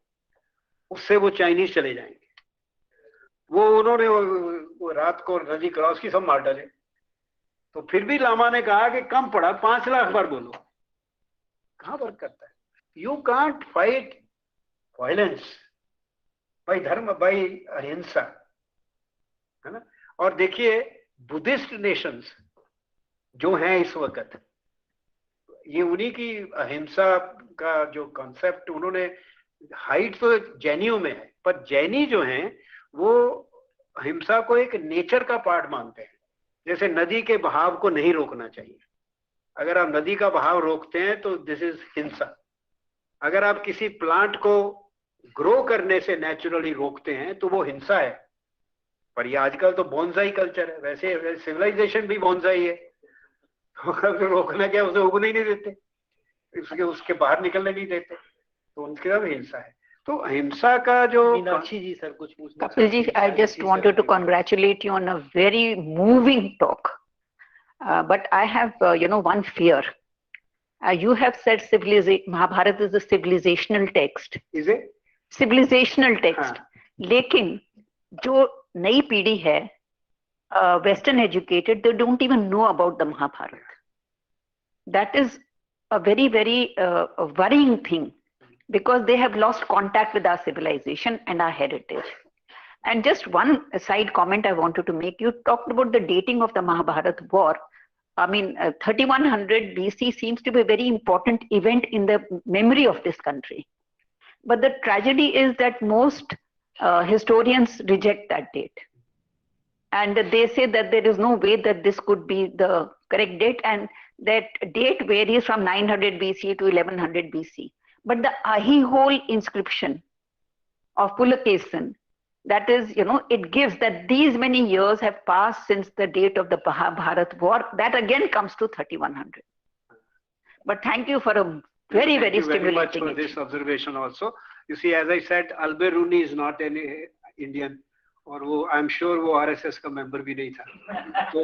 उससे वो चाइनीज चले जाएंगे। वो उन्होंने वो रात को नदी क्रॉस की, सब मार डाले। तो फिर भी लामा ने कहा कि कम पड़ा, 5 लाख बार बोलो। कहाँ वर्क करता है? You can't fight violence by dharma, by ahimsa, है ना। और देखिए बुद्धिस्ट नेशंस जो हैं इस वक्त, ये उन्हीं की अहिंसा का जो कॉन्सेप्ट, उन्होंने हाइट तो जैनियों में है, पर जैनी जो हैं वो अहिंसा को एक नेचर का पार्ट मानते हैं। जैसे नदी के बहाव को नहीं रोकना चाहिए, अगर आप नदी का बहाव रोकते हैं तो दिस इज हिंसा। अगर आप किसी प्लांट को ग्रो करने से नेचुरली रोकते हैं तो वो हिंसा है। पर ये आजकल तो बोनसाई कल्चर है, वैसे सिविलाइजेशन भी बोनसाई है। तो रोकना क्या, उसे उगने ही नहीं देते, उसके बाहर निकलने नहीं देते, तो उनके साथ हिंसा है। तो अहिंसा का जो, मीनाक्षी जी सर कुछ पूछना। Kapil ji, I just wanted to congratulate you on a very moving talk. But I have, one fear. You have said Mahabharata is a civilizational text. is it? Civilizational text. लेकिन जो नई पीढ़ी है, Western educated, they don't even know about the Mahabharata. That is a very, very worrying thing, because they have lost contact with our civilization and our heritage. And just one side comment I wanted to make, you talked about the dating of the Mahabharata war. I mean, 3100 BC seems to be a very important event in the memory of this country. But the tragedy is that most historians reject that date. And they say that there is no way that this could be the correct date, and that date varies from 900 BC to 1100 BC. But the Ahihole inscription of Pulakesan, that is, it gives that these many years have passed since the date of the Mahabharata war. That again comes to 3100. But thank you for a very, very stimulating. Thank you very much for this observation also. You see, as I said, Al-Biruni is not an Indian, और वो I am sure वो RSS का member भी नहीं था। तो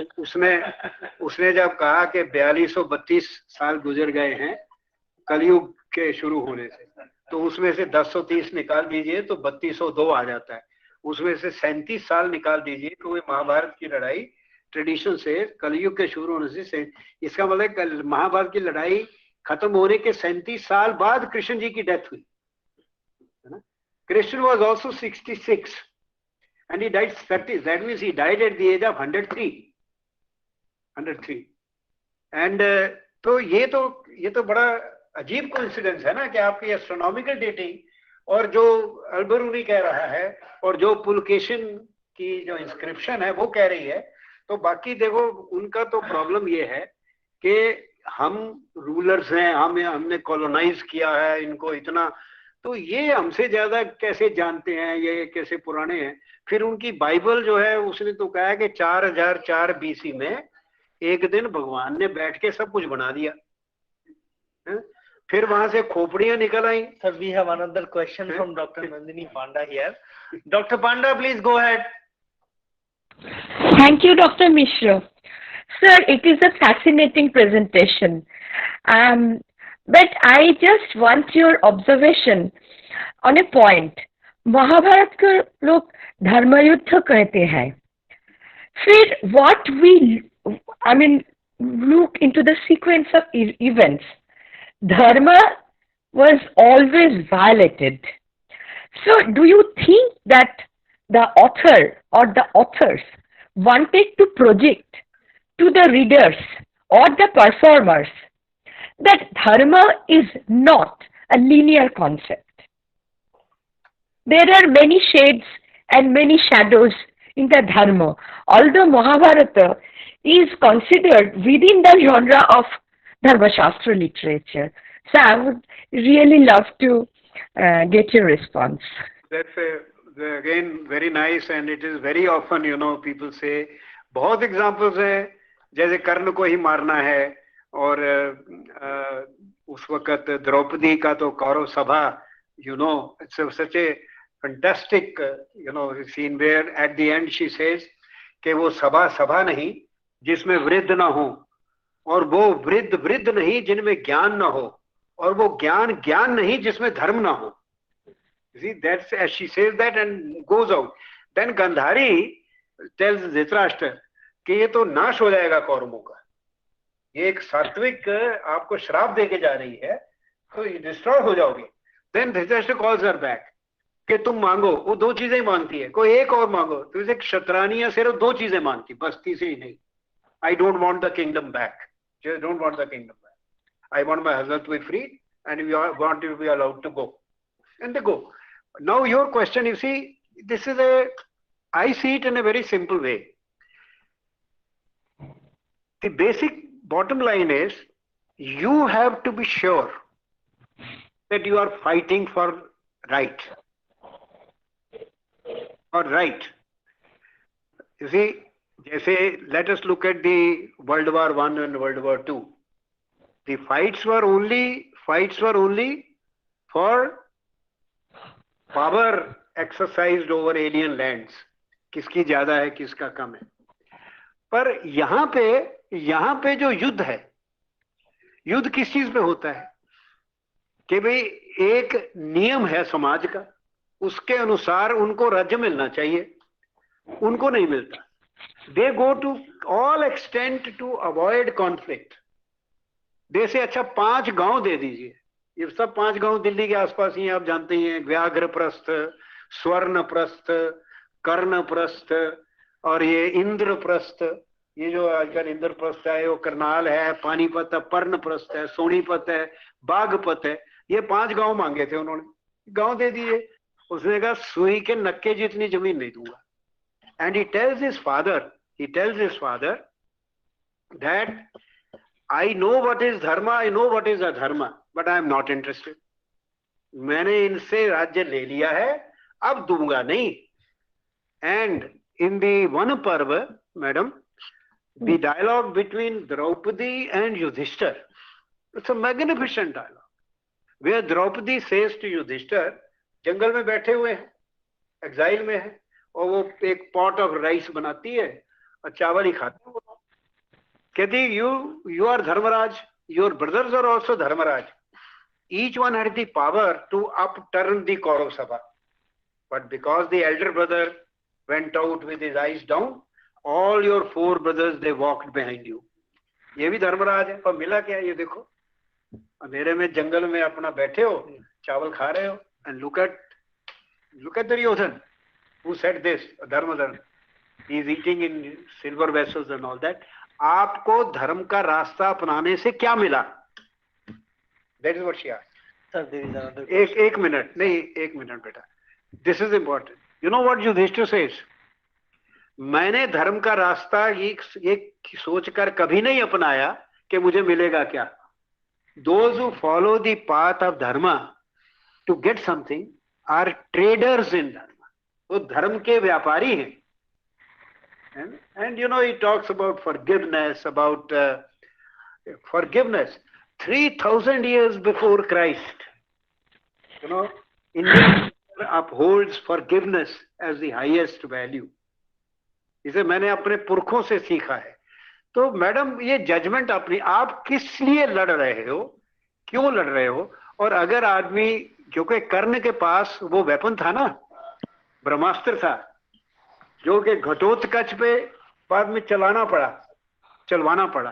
उसने जब कहा कि 4232 साल गुजर गए हैं, कलयुग के शुरू होने से, तो उसमें से 1030 निकाल दीजिए तो 3202 आ जाता है। उसमें से 37 साल निकाल दीजिए तो वो महाभारत की लड़ाई ट्रेडिशन से कलयुग के शुरू होने से, इसका मतलब महाभारत की लड़ाई खत्म होने के 37 साल बाद कृष्ण जी की डेथ हुई, है ना। Krishna was also 66 and he died 30, that means he died at the age of 103 and तो ये तो बड़ा अजीब कोइंसिडेंस है ना कि आपकी एस्ट्रोनॉमिकल डेटिंग और जो अल्बरूनी कह रहा है और जो पुलकेशिन की जो इंस्क्रिप्शन है वो कह रही है। तो बाकी देखो उनका तो प्रॉब्लम ये है कि हम रूलर्स हैं, हमने कॉलोनाइज किया है इनको इतना, तो ये हमसे ज्यादा कैसे जानते हैं, ये कैसे पुराने हैं। फिर उनकी बाइबल जो है उसने तो कहा है कि 4004 बीसी में एक दिन भगवान ने बैठ के सब कुछ बना दिया, फिर वहां से खोपड़ियां निकल आई। Sir, we have another question from Dr. Nandini Panda here. Dr. Panda, please go ahead. Thank you, Dr. Mishra. Sir, it is a fascinating presentation. But I just want your observation on a point. Mahabharat को लोग धर्मयुद्ध कहते हैं। फिर what we, I mean, look into the sequence of events. Dharma was always violated. So do you think that the author or the authors wanted to project to the readers or the performers that dharma is not a linear concept? There are many shades and many shadows in the dharma, although Mahabharata is considered within the genre of Dharma Shastra literature. So I would really love to get your response. That's again very nice, and it is very often, you know, people say, बहुत examples हैं, जैसे कर्ण को ही मारना है, और उस वक्त द्रौपदी का तो कौरव सभा, you know, it's such a fantastic, you know, scene where at the end she says कि वो सभा नहीं जिसमें वृद्ध ना हो, और वो वृद्ध नहीं जिनमें ज्ञान ना हो, और वो ज्ञान नहीं जिसमें धर्म ना हो. You see, that's as she says that and goes out. Then Gandhari tells Dhritarashtra कि ये तो नाश हो जाएगा कौरवों का, ये एक सात्विक आपको श्राप देके जा रही है, तो डिस्ट्रॉय हो जाओगे. Then Dhritarashtra calls her back कि तुम मांगो, वो दो चीजें मांगती है, कोई एक और मांगो, तो इसे क्षत्रानिया सिर्फ दो चीजें मांगती, बस तीसरी नहीं. I don't want the kingdom back. Just don't want the kingdom back. I want my husband to be free, and we want to be allowed to go, and they go. Now your question, you see, this is I see it in a very simple way. The basic bottom line is, you have to be sure that you are fighting for right. Or right. You see, let us look at the World War I and World War II. The fights were only for power exercised over alien lands. किसकी ज्यादा है, किसका कम है. पर यहाँ पे जो युद्ध है, युद्ध किस चीज पे होता है कि भाई एक नियम है समाज का, उसके अनुसार उनको राज्य मिलना चाहिए, उनको नहीं मिलता. They go to all extent to avoid conflict. दे से अच्छा 5 गांव दे दीजिए. ये सब 5 गांव दिल्ली के आसपास ही आप जानते ही हैं, व्याघ्रप्रस्थ, स्वर्णप्रस्थ, कर्णप्रस्थ और ये इंद्रप्रस्थ. ये जो आजकल इंद्रप्रस्थ है, वो करनाल है, पानीपत है, पर्णप्रस्थ है, सोनीपत है, बागपत है. ये 5 गांव मांगे थे उन्होंने, गांव दे दिए. उसने कहा सुई के नक्के जितनी जमीन नहीं दूंगा. And he tells his father that I know what is dharma, I know what is adharma, but I am not interested. मैंने इनसे राज्य ले लिया है, अब दूंगा नहीं. And in the Vana Parva, madam, the dialogue between Draupadi and Yudhishthir, it's a magnificent dialogue, where Draupadi says to Yudhishthir, जंगल में बैठे हुए हैं, एक्साइल में है, और वो एक पॉट ऑफ राइस बनाती है और चावल ही खाते हैं. कहती you are Dharmaraj, your brothers are also Dharmaraj. each one had the power to upturn the Kaurav Sabha. But because the elder brother went out with his eyes down, all your 4 brothers, they walked behind you. ये भी धर्मराज है, पर मिला क्या ये देखो, अंधेरे में जंगल में अपना बैठे हो, चावल खा रहे हो, and look at Duryodhan, who said this, Dharmadhan, he is eating in silver vessels and all that. आपको धर्म का रास्ता अपनाने से क्या मिला? That is what she asked. Sir, there is another एक मिनट नहीं, एक मिनट बेटा. This is important. You know what Yudhishthir says? मैंने धर्म का रास्ता ये सोचकर कभी नहीं अपनाया कि मुझे मिलेगा क्या. Those who follow the path of dharma to get something are traders in dharma. वो धर्म के व्यापारी हैं. And you know, he talks about forgiveness, about forgiveness. 3,000 years before Christ, you know, India upholds forgiveness as the highest value. इसे मैंने अपने पुरखों से सीखा है. तो मैडम, ये जजमेंट अपनी, आप किस लिए लड़ रहे हो, क्यों लड़ रहे हो? और अगर आदमी, क्योंकि कर्ण के पास वो वेपन था ना, ब्रह्मास्त्र था, जो कि घटोत्कच पे बाद में चलवाना पड़ा,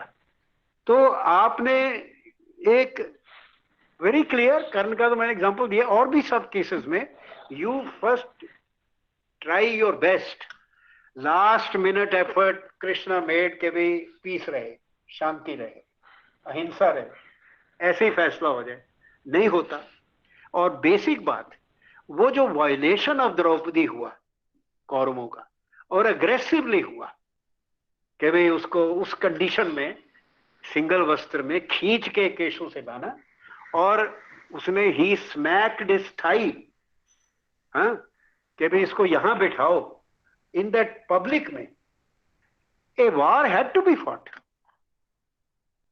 तो आपने एक वेरी क्लियर, कर्ण का तो मैंने एग्जांपल दिया, और भी सब केसेस में you first try your best, last minute effort Krishna made के भी पीस रहे, शांति रहे, अहिंसा रहे, ऐसे ही फैसला हो जाए. नहीं होता. और बेसिक बात, वो जो वायलेशन ऑफ द्रौपदी हुआ कौरवों का, और अग्रेसिवली हुआ कि भाई उसको उस कंडीशन में सिंगल वस्त्र में खींच के केशों से बांधा, और उसने ही स्मैक्ड हिज थाई, हाँ, कि भाई इसको यहां बैठाओ. इन दैट पब्लिक में a war had to be fought.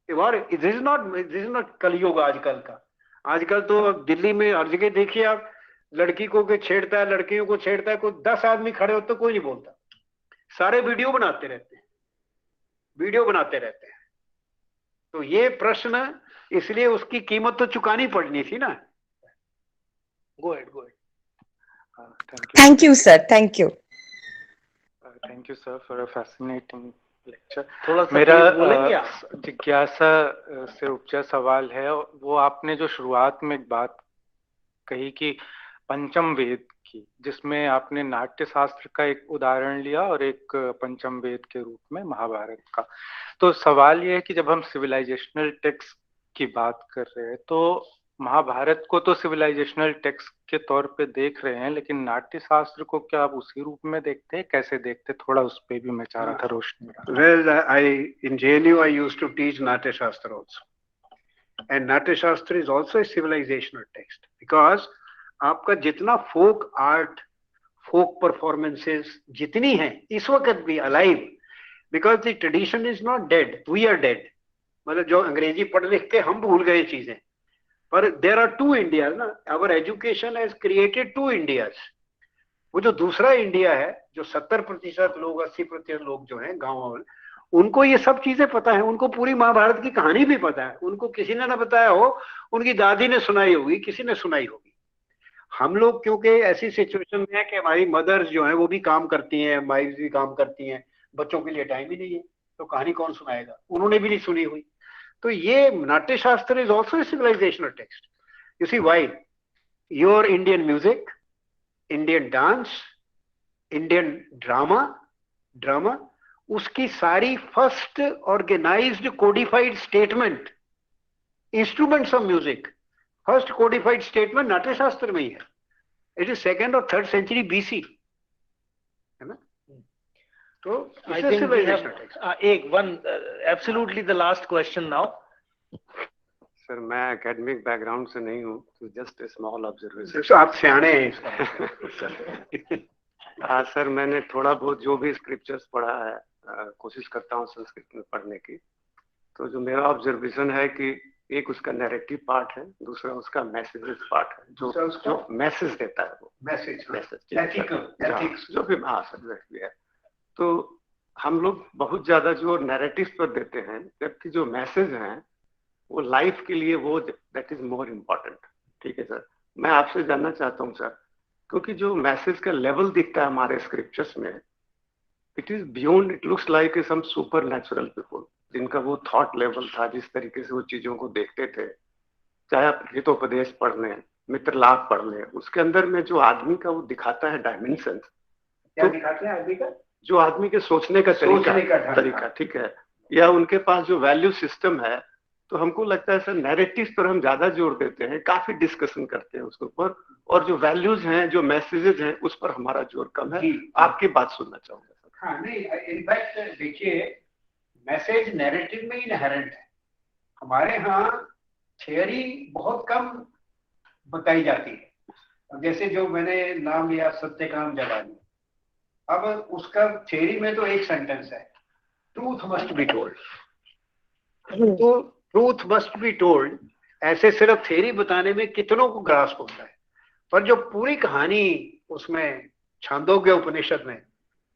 A war, this is not Kaliyuga आजकल का. आजकल तो दिल्ली में हर जगह देखिए आप, लड़की को के छेड़ता है, लड़कियों को छेड़ता है, कोई 10 आदमी खड़े होते तो कोई नहीं बोलता. सारे वीडियो बनाते रहते हैं. तो ये प्रश्न, इसलिए उसकी कीमत तो चुकानी पड़नी थी ना. Go ahead. Thank you, sir. Thank you. Thank you, sir, for a fascinating lecture. थोड़ा सा मेरा please बोलेंगे आप? जिज्ञासा से उपजा सवाल है, वो आपने जो शुरुआत में एक बात कही कि पंचम वेद की, जिसमें आपने नाट्य शास्त्र का एक उदाहरण लिया और एक पंचम वेद के रूप में महाभारत का. तो सवाल ये है कि जब हम सिविलाइजेशनल टेक्स्ट की बात कर रहे हैं, तो महाभारत को तो सिविलाइजेशनल टेक्स्ट के तौर पे देख रहे हैं, लेकिन नाट्य शास्त्र को क्या आप उसी रूप में देखते हैं, कैसे देखते? थोड़ा उस पे भी मैं चाह रहा था रोशनी. Well, in JNU I used to teach Natya Shastra also, and Natya Shastra is also a civilizational text, because आपका जितना फोक आर्ट, फोक परफॉर्मेंसेस जितनी हैं इस वक्त भी alive, because the tradition is not dead, we are dead. मतलब जो अंग्रेजी पढ़ लिख के हम भूल गए चीजें, पर देर आर 2 इंडियाज ना. Our education has created 2 Indias. वो जो दूसरा इंडिया है, जो 70% लोग, 80% लोग जो हैं गाँव वाले, उनको ये सब चीजें पता है, उनको पूरी महाभारत की कहानी भी पता है. उनको किसी ने ना बताया हो, उनकी दादी ने सुनाई होगी, किसी ने सुनाई होगी. हम लोग क्योंकि ऐसी सिचुएशन में है कि हमारी मदर्स जो हैं वो भी काम करती हैं, वाइफ्स भी काम करती हैं, बच्चों के लिए टाइम ही नहीं है, तो कहानी कौन सुनाएगा, उन्होंने भी नहीं सुनी हुई. तो ये Natya Shastra is also a civilisational text. You see why your Indian music, Indian dance, Indian drama, उसकी सारी first organised codified statement, instruments of music, first codified statement Natya Shastra में ही है. इट इज 2nd और 3rd century BC, है ना. तो I think we have absolutely the last question now. Sir, मैं academic background से नहीं हूँ, तो जस्ट ए स्मॉल ऑब्जर्वेशन. तो आप सियाने हैं इसका. हाँ सर, मैंने थोड़ा बहुत जो भी स्क्रिप्चर्स पढ़ा है, कोशिश करता हूँ संस्कृत में पढ़ने की. तो जो मेरा ऑब्जर्वेशन है कि एक उसका नैरेटिव पार्ट है, दूसरा उसका मैसेजेस पार्ट है, जो मैसेज देता है, वो मैसेज जो भी. हाँ सर, है. तो हम लोग बहुत ज्यादा जो नैरेटिव पर देते हैं, जबकि जो मैसेज हैं वो लाइफ के लिए वो दैट इज मोर इम्पोर्टेंट। ठीक है सर, मैं आपसे जानना चाहता हूँ सर, क्योंकि जो मैसेज का लेवल दिखता है हमारे स्क्रिप्चर्स में, it is beyond, it looks like some super natural people, जिनका वो थॉट लेवल था, जिस तरीके से वो चीजों को देखते थे, चाहे आप हितोपदेश पढ़ लें, मित्र लाभ पढ़ लें, उसके अंदर में जो आदमी का वो दिखाता है डायमेंशन, क्या दिखाते हैं आदमी का? जो आदमी के सोचने का तरीका, ठीक है, या उनके पास जो वैल्यू सिस्टम है, तो हमको लगता है सर नैरेटिव पर हम ज्यादा जोर देते हैं, काफी डिस्कशन करते हैं उसके ऊपर, और जो वैल्यूज हैं, जो मैसेजेस हैं, उस पर हमारा जोर कम है। आपकी बात सुनना चाहूंगा सर। हाँ नहीं, इनफैक्ट देखिए, मैसेज नैरेटिव में इनहेरेंट है। हमारे यहाँ थियरी बहुत कम बताई जाती है। जैसे जो मैंने नाम लिया सत्यकाम जलानी, अब उसका थियरी में तो एक सेंटेंस है, ट्रूथ मस्ट बी टोल्ड। तो ट्रूथ मस्ट बी टोल्ड ऐसे सिर्फ थियरी बताने में कितनों को ग्रास्प होता है, पर जो पूरी कहानी उसमें छांदोग्य उपनिषद में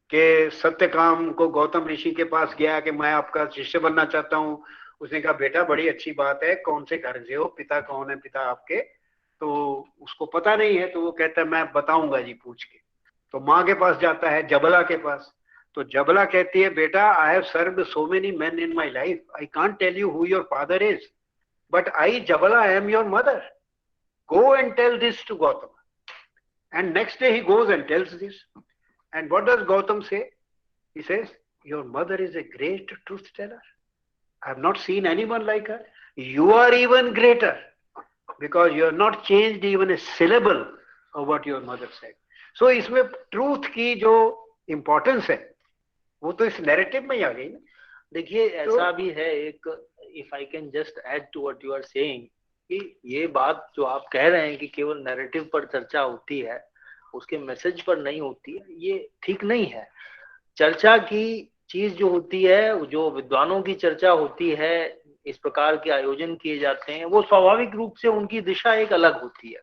कि सत्यकाम को गौतम ऋषि के पास गया कि मैं आपका शिष्य बनना चाहता हूँ, उसने कहा बेटा बड़ी अच्छी बात है, कौन से घर से हो, पिता कौन है पिता आपके, तो उसको पता नहीं है, तो वो कहता है मैं बताऊंगा जी पूछ के। तो माँ के पास जाता है, जबला के पास, तो जबला कहती है बेटा I have served so many men in my life, I can't tell you who your father is, but I Jabala I am your mother, go and tell this to Gautam. And next day he goes and tells this, and what does Gautam say? He says your mother is a great truth teller, I have not seen anyone like her. You are even greater because you have not changed even a syllable of what your mother said. So इसमें truth की जो importance है वो तो इस narrative में ही आ गई ना। देखिए ऐसा भी है एक, if I can just add to what you are saying, कि ये बात जो आप कह रहे हैं कि केवल नैरेटिव पर चर्चा होती है, उसके मैसेज पर नहीं होती है, ये ठीक नहीं है। चर्चा की चीज जो होती है, जो विद्वानों की चर्चा होती है, इस प्रकार के आयोजन किए जाते हैं, वो स्वाभाविक रूप से उनकी दिशा एक अलग होती है।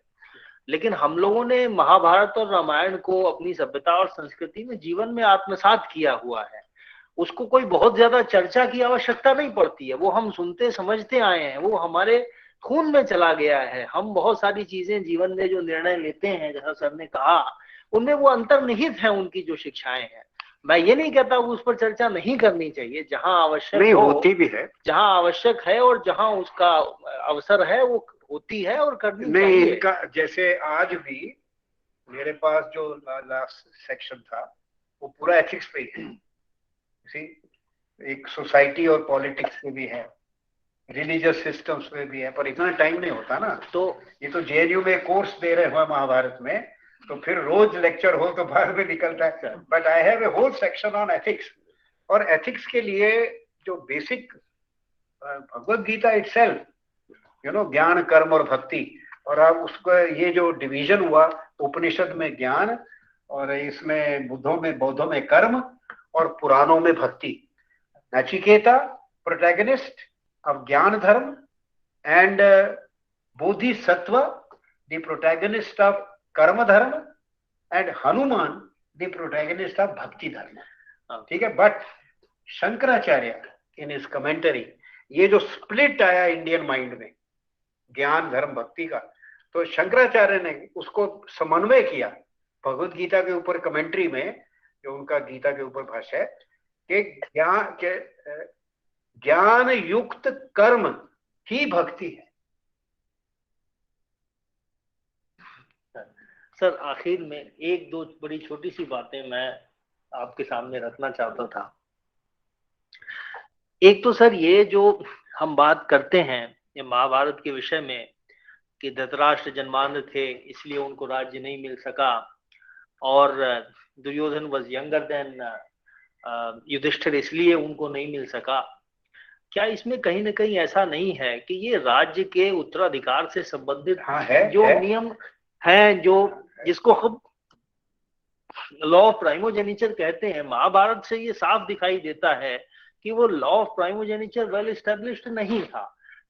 लेकिन हम लोगों ने महाभारत और रामायण को अपनी सभ्यता और संस्कृति में जीवन में आत्मसात किया हुआ है, उसको कोई बहुत ज्यादा चर्चा की आवश्यकता नहीं पड़ती है, वो हम सुनते समझते आए हैं, वो हमारे खून में चला गया है। हम बहुत सारी चीजें जीवन में जो निर्णय लेते हैं, जैसा सर ने कहा, उनमें वो अंतर्निहित है उनकी जो शिक्षाएं हैं। मैं ये नहीं कहता उस पर चर्चा नहीं करनी चाहिए, जहां आवश्यक नहीं हो, होती भी है, जहां आवश्यक है और जहां उसका अवसर है वो होती है और करनी नहीं चाहिए। इनका जैसे आज भी मेरे पास जो लास्ट सेक्शन था वो पूरा एथिक्स पे ही है। एक सोसाइटी और पॉलिटिक्स पे भी है, रिलीजियस सिस्टम्स पे भी है, पर इतना टाइम नहीं होता ना। तो ये तो जेएनयू में कोर्स दे रहे हुए महाभारत में, तो फिर रोज लेक्चर हो तो बाद में निकलता है। But I have a whole section on ethics, और एथिक्स के लिए जो basic Bhagavad Gita itself, you know, ज्ञान कर्म और भक्ति, और अब उसका ये जो डिवीजन हुआ उपनिषद में ज्ञान, और इसमें बौद्धों में कर्म, और पुराणों में भक्ति। Nachiketa protagonist of Gyan Dharma, and Bodhisattva the protagonist of Karma Dharma, and Hanuman the protagonist of Bhakti Dharma. ठीक है, but Shankaracharya in his commentary ये जो स्प्लिट आया इंडियन माइंड में ज्ञान धर्म भक्ति का, तो शंकराचार्य ने उसको समन्वय किया भगवत गीता के ऊपर कमेंट्री में, जो उनका गीता के ऊपर भाष्य है, कि ज्ञान युक्त कर्म ही भक्ति है। सर आखिर में एक दो बड़ी छोटी सी बातें मैं आपके सामने रखना चाहता था। एक तो सर ये जो हम बात करते हैं ये महाभारत के विषय में कि धृतराष्ट्र जन्मांध थे इसलिए उनको राज्य नहीं मिल सका, और Duryodhana was younger than Yudhishthira इसलिए उनको नहीं मिल सका, क्या इसमें कहीं ना कहीं ऐसा नहीं है कि ये राज्य के उत्तराधिकार से संबंधित जो नियम हैं, जो जिसको हम लॉ ऑफ प्राइमोजेनिचर कहते हैं, महाभारत से ये साफ दिखाई देता है कि वो लॉ ऑफ प्राइमोजेनिचर वेल एस्टेब्लिश्ड नहीं था।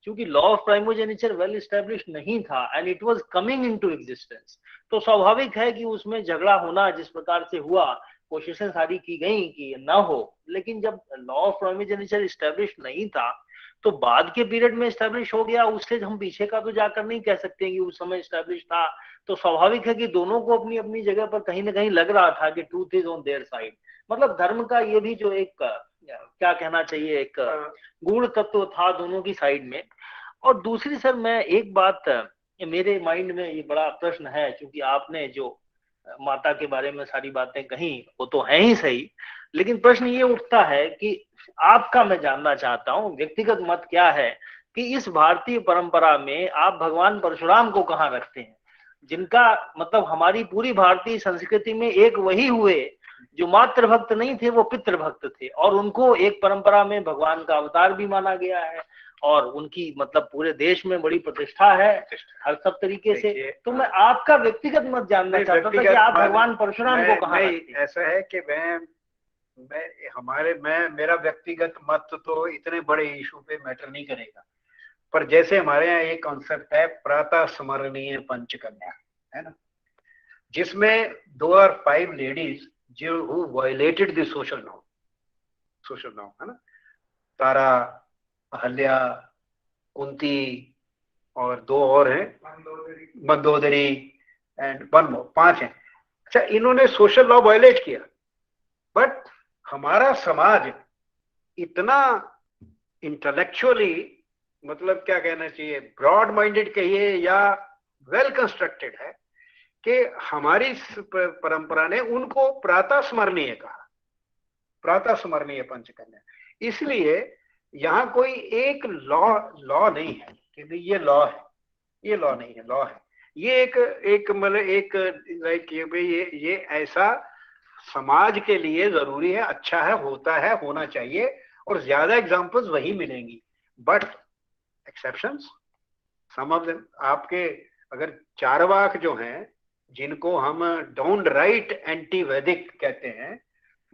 क्योंकि लॉ ऑफ प्राइमोजेनिचर वेल एस्टेब्लिश्ड नहीं था and it was coming into existence, तो स्वाभाविक है कि उसमें झगड़ा होना जिस प्रकार से हुआ, कोशिशें सारी की गई कि ना हो, लेकिन जब लॉ ऑफ प्राइमोजेनिचर एस्टेब्लिश्ड नहीं था तो बाद के पीरियड में स्टैब्लिश हो गया, उससे हम पीछे का तो जाकर नहीं कह सकते कि उस समय स्टैब्लिश था। तो स्वाभाविक है कि दोनों को अपनी अपनी जगह पर कहीं ना कहीं लग रहा था कि truth is on their side. मतलब धर्म का ये भी जो एक क्या कहना चाहिए, एक गूढ़ तत्व था दोनों की साइड में। और दूसरी सर, मैं एक बात मेरे माइंड में ये बड़ा प्रश्न है, क्योंकि आपने जो माता के बारे में सारी बातें कही वो तो है ही सही, लेकिन प्रश्न ये उठता है कि आपका मैं जानना चाहता हूं व्यक्तिगत मत क्या है कि इस भारतीय परंपरा में आप भगवान परशुराम को कहाँ रखते हैं, जिनका मतलब हमारी पूरी भारतीय संस्कृति में एक वही हुए जो मातृ भक्त नहीं थे, वो पितृ भक्त थे, और उनको एक परंपरा में भगवान का अवतार भी माना गया है, और उनकी मतलब पूरे देश में बड़ी प्रतिष्ठा है हर सब तरीके से। तो मैं आपका व्यक्तिगत मत जानना चाहता था कि आप भगवान परशुराम को कहाँ रखते हैं? ऐसा है कि मेरा व्यक्तिगत मत तो इतने बड़े इशू पे मैटर नहीं करेगा, पर जैसे हमारे यहाँ एक कॉन्सेप्ट है प्रातः स्मरणीय पंचकन्या, है ना, जिसमें 2 और 5 लेडीज जो who violated the social norm, है ना, तारा, अहल्या, कुंती और 2 और हैं, मंदोदरी एंड 1 more, 5 हैं। अच्छा, इन्होंने सोशल लॉ वायलेट किया, बट हमारा समाज इतना इंटेलेक्चुअली, मतलब क्या कहना चाहिए, ब्रॉड माइंडेड कहिए या वेल कंस्ट्रक्टेड है कि हमारी परंपरा ने उनको प्रातः स्मरणीय कहा, प्रातः स्मरणीय पंचकन्या। इसलिए यहाँ कोई एक लॉ नहीं है कि ये लॉ है, ये लॉ नहीं है, लॉ है ये एक मतलब एक लाइक ये ऐसा समाज के लिए जरूरी है, अच्छा है, होता है, होना चाहिए, और ज्यादा एग्जांपल्स वही मिलेंगी, but exceptions some of them. आपके अगर चारवाक जो हैं, जिनको हम डाउन राइट एंटी वैदिक कहते हैं,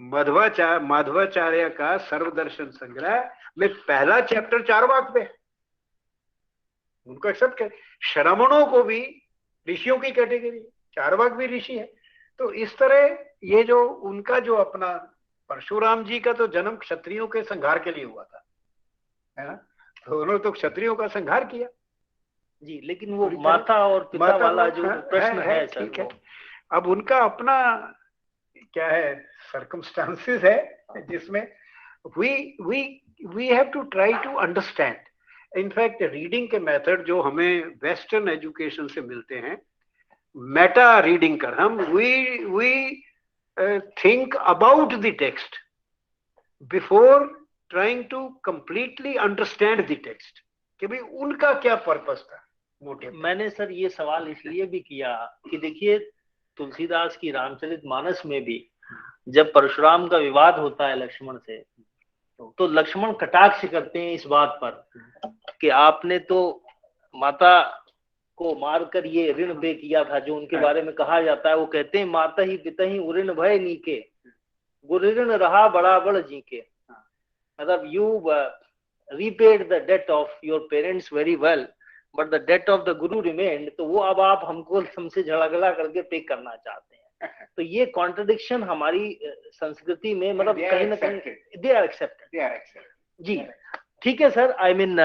माधवाचार्य का सर्वदर्शन संग्रह में पहला चैप्टर चारवाक पे, उनको एक्सेप्ट कर। श्रमणों को भी ऋषियों की कैटेगरी, चारवाक भी ऋषि है। तो इस तरह ये जो उनका जो अपना परशुराम जी का तो जन्म क्षत्रियों के संहार के लिए हुआ था, है ना, तो उन्होंने तो क्षत्रियों का संहार किया जी, लेकिन वो माता और पिता वाला जो प्रश्न है सर, ठीक है, अब उनका अपना क्या है सर्कमस्टांसेस है, जिसमें we have to try to understand. In fact reading के मेथड जो हमें वेस्टर्न एजुकेशन से मिलते हैं, मेटा रीडिंग कर, हम we think about the text before trying to completely understand the text, कि भाई उनका क्या पर्पस था, मोटिव। मैंने सर ये सवाल इसलिए भी किया कि देखिए तुलसीदास की रामचरितमानस में भी जब परशुराम का विवाद होता है लक्ष्मण से, तो लक्ष्मण कटाक्ष करते हैं इस बात पर कि आपने तो माता को मारकर ये ऋण पे किया था, जो उनके बारे में कहा जाता है। वो कहते हैं माता ही पिता ही उऋण भय नीके, गुरुऋण रहा बड़ा बड़ जी के। मतलब you repaid the debt of your parents very well, but the debt of the guru remained। तो वो अब आप हमसे झगड़ा करके पे करना चाहते हैं। तो ये कॉन्ट्रडिक्शन हमारी संस्कृति में मतलब कहीं ना कहीं दे आर एक्सेप्टेड। जी ठीक है sir, I mean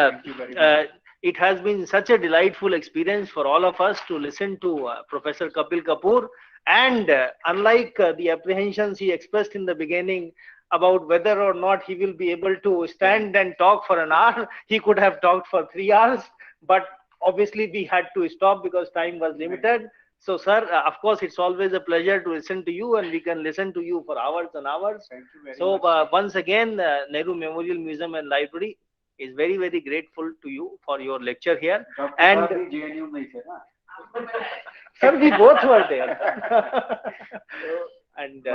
it has been such a delightful experience for all of us to listen to Professor Kapil Kapoor, and unlike the apprehensions he expressed in the beginning about whether or not he will be able to stand and talk for an hour, he could have talked for 3 hours, but obviously we had to stop because time was limited. So sir, of course it's always a pleasure to listen to you, and we can listen to you for hours and hours. So once again, Nehru Memorial Museum and Library is very, very grateful to you for your lecture here. And sir, we both were there. And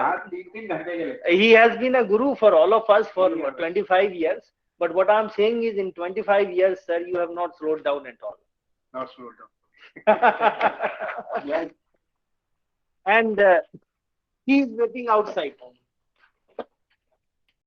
he has been a guru for all of us for 25 years. But what I'm saying is, in 25 years, sir, you have not slowed down at all. Not slowed down. And he is waiting outside.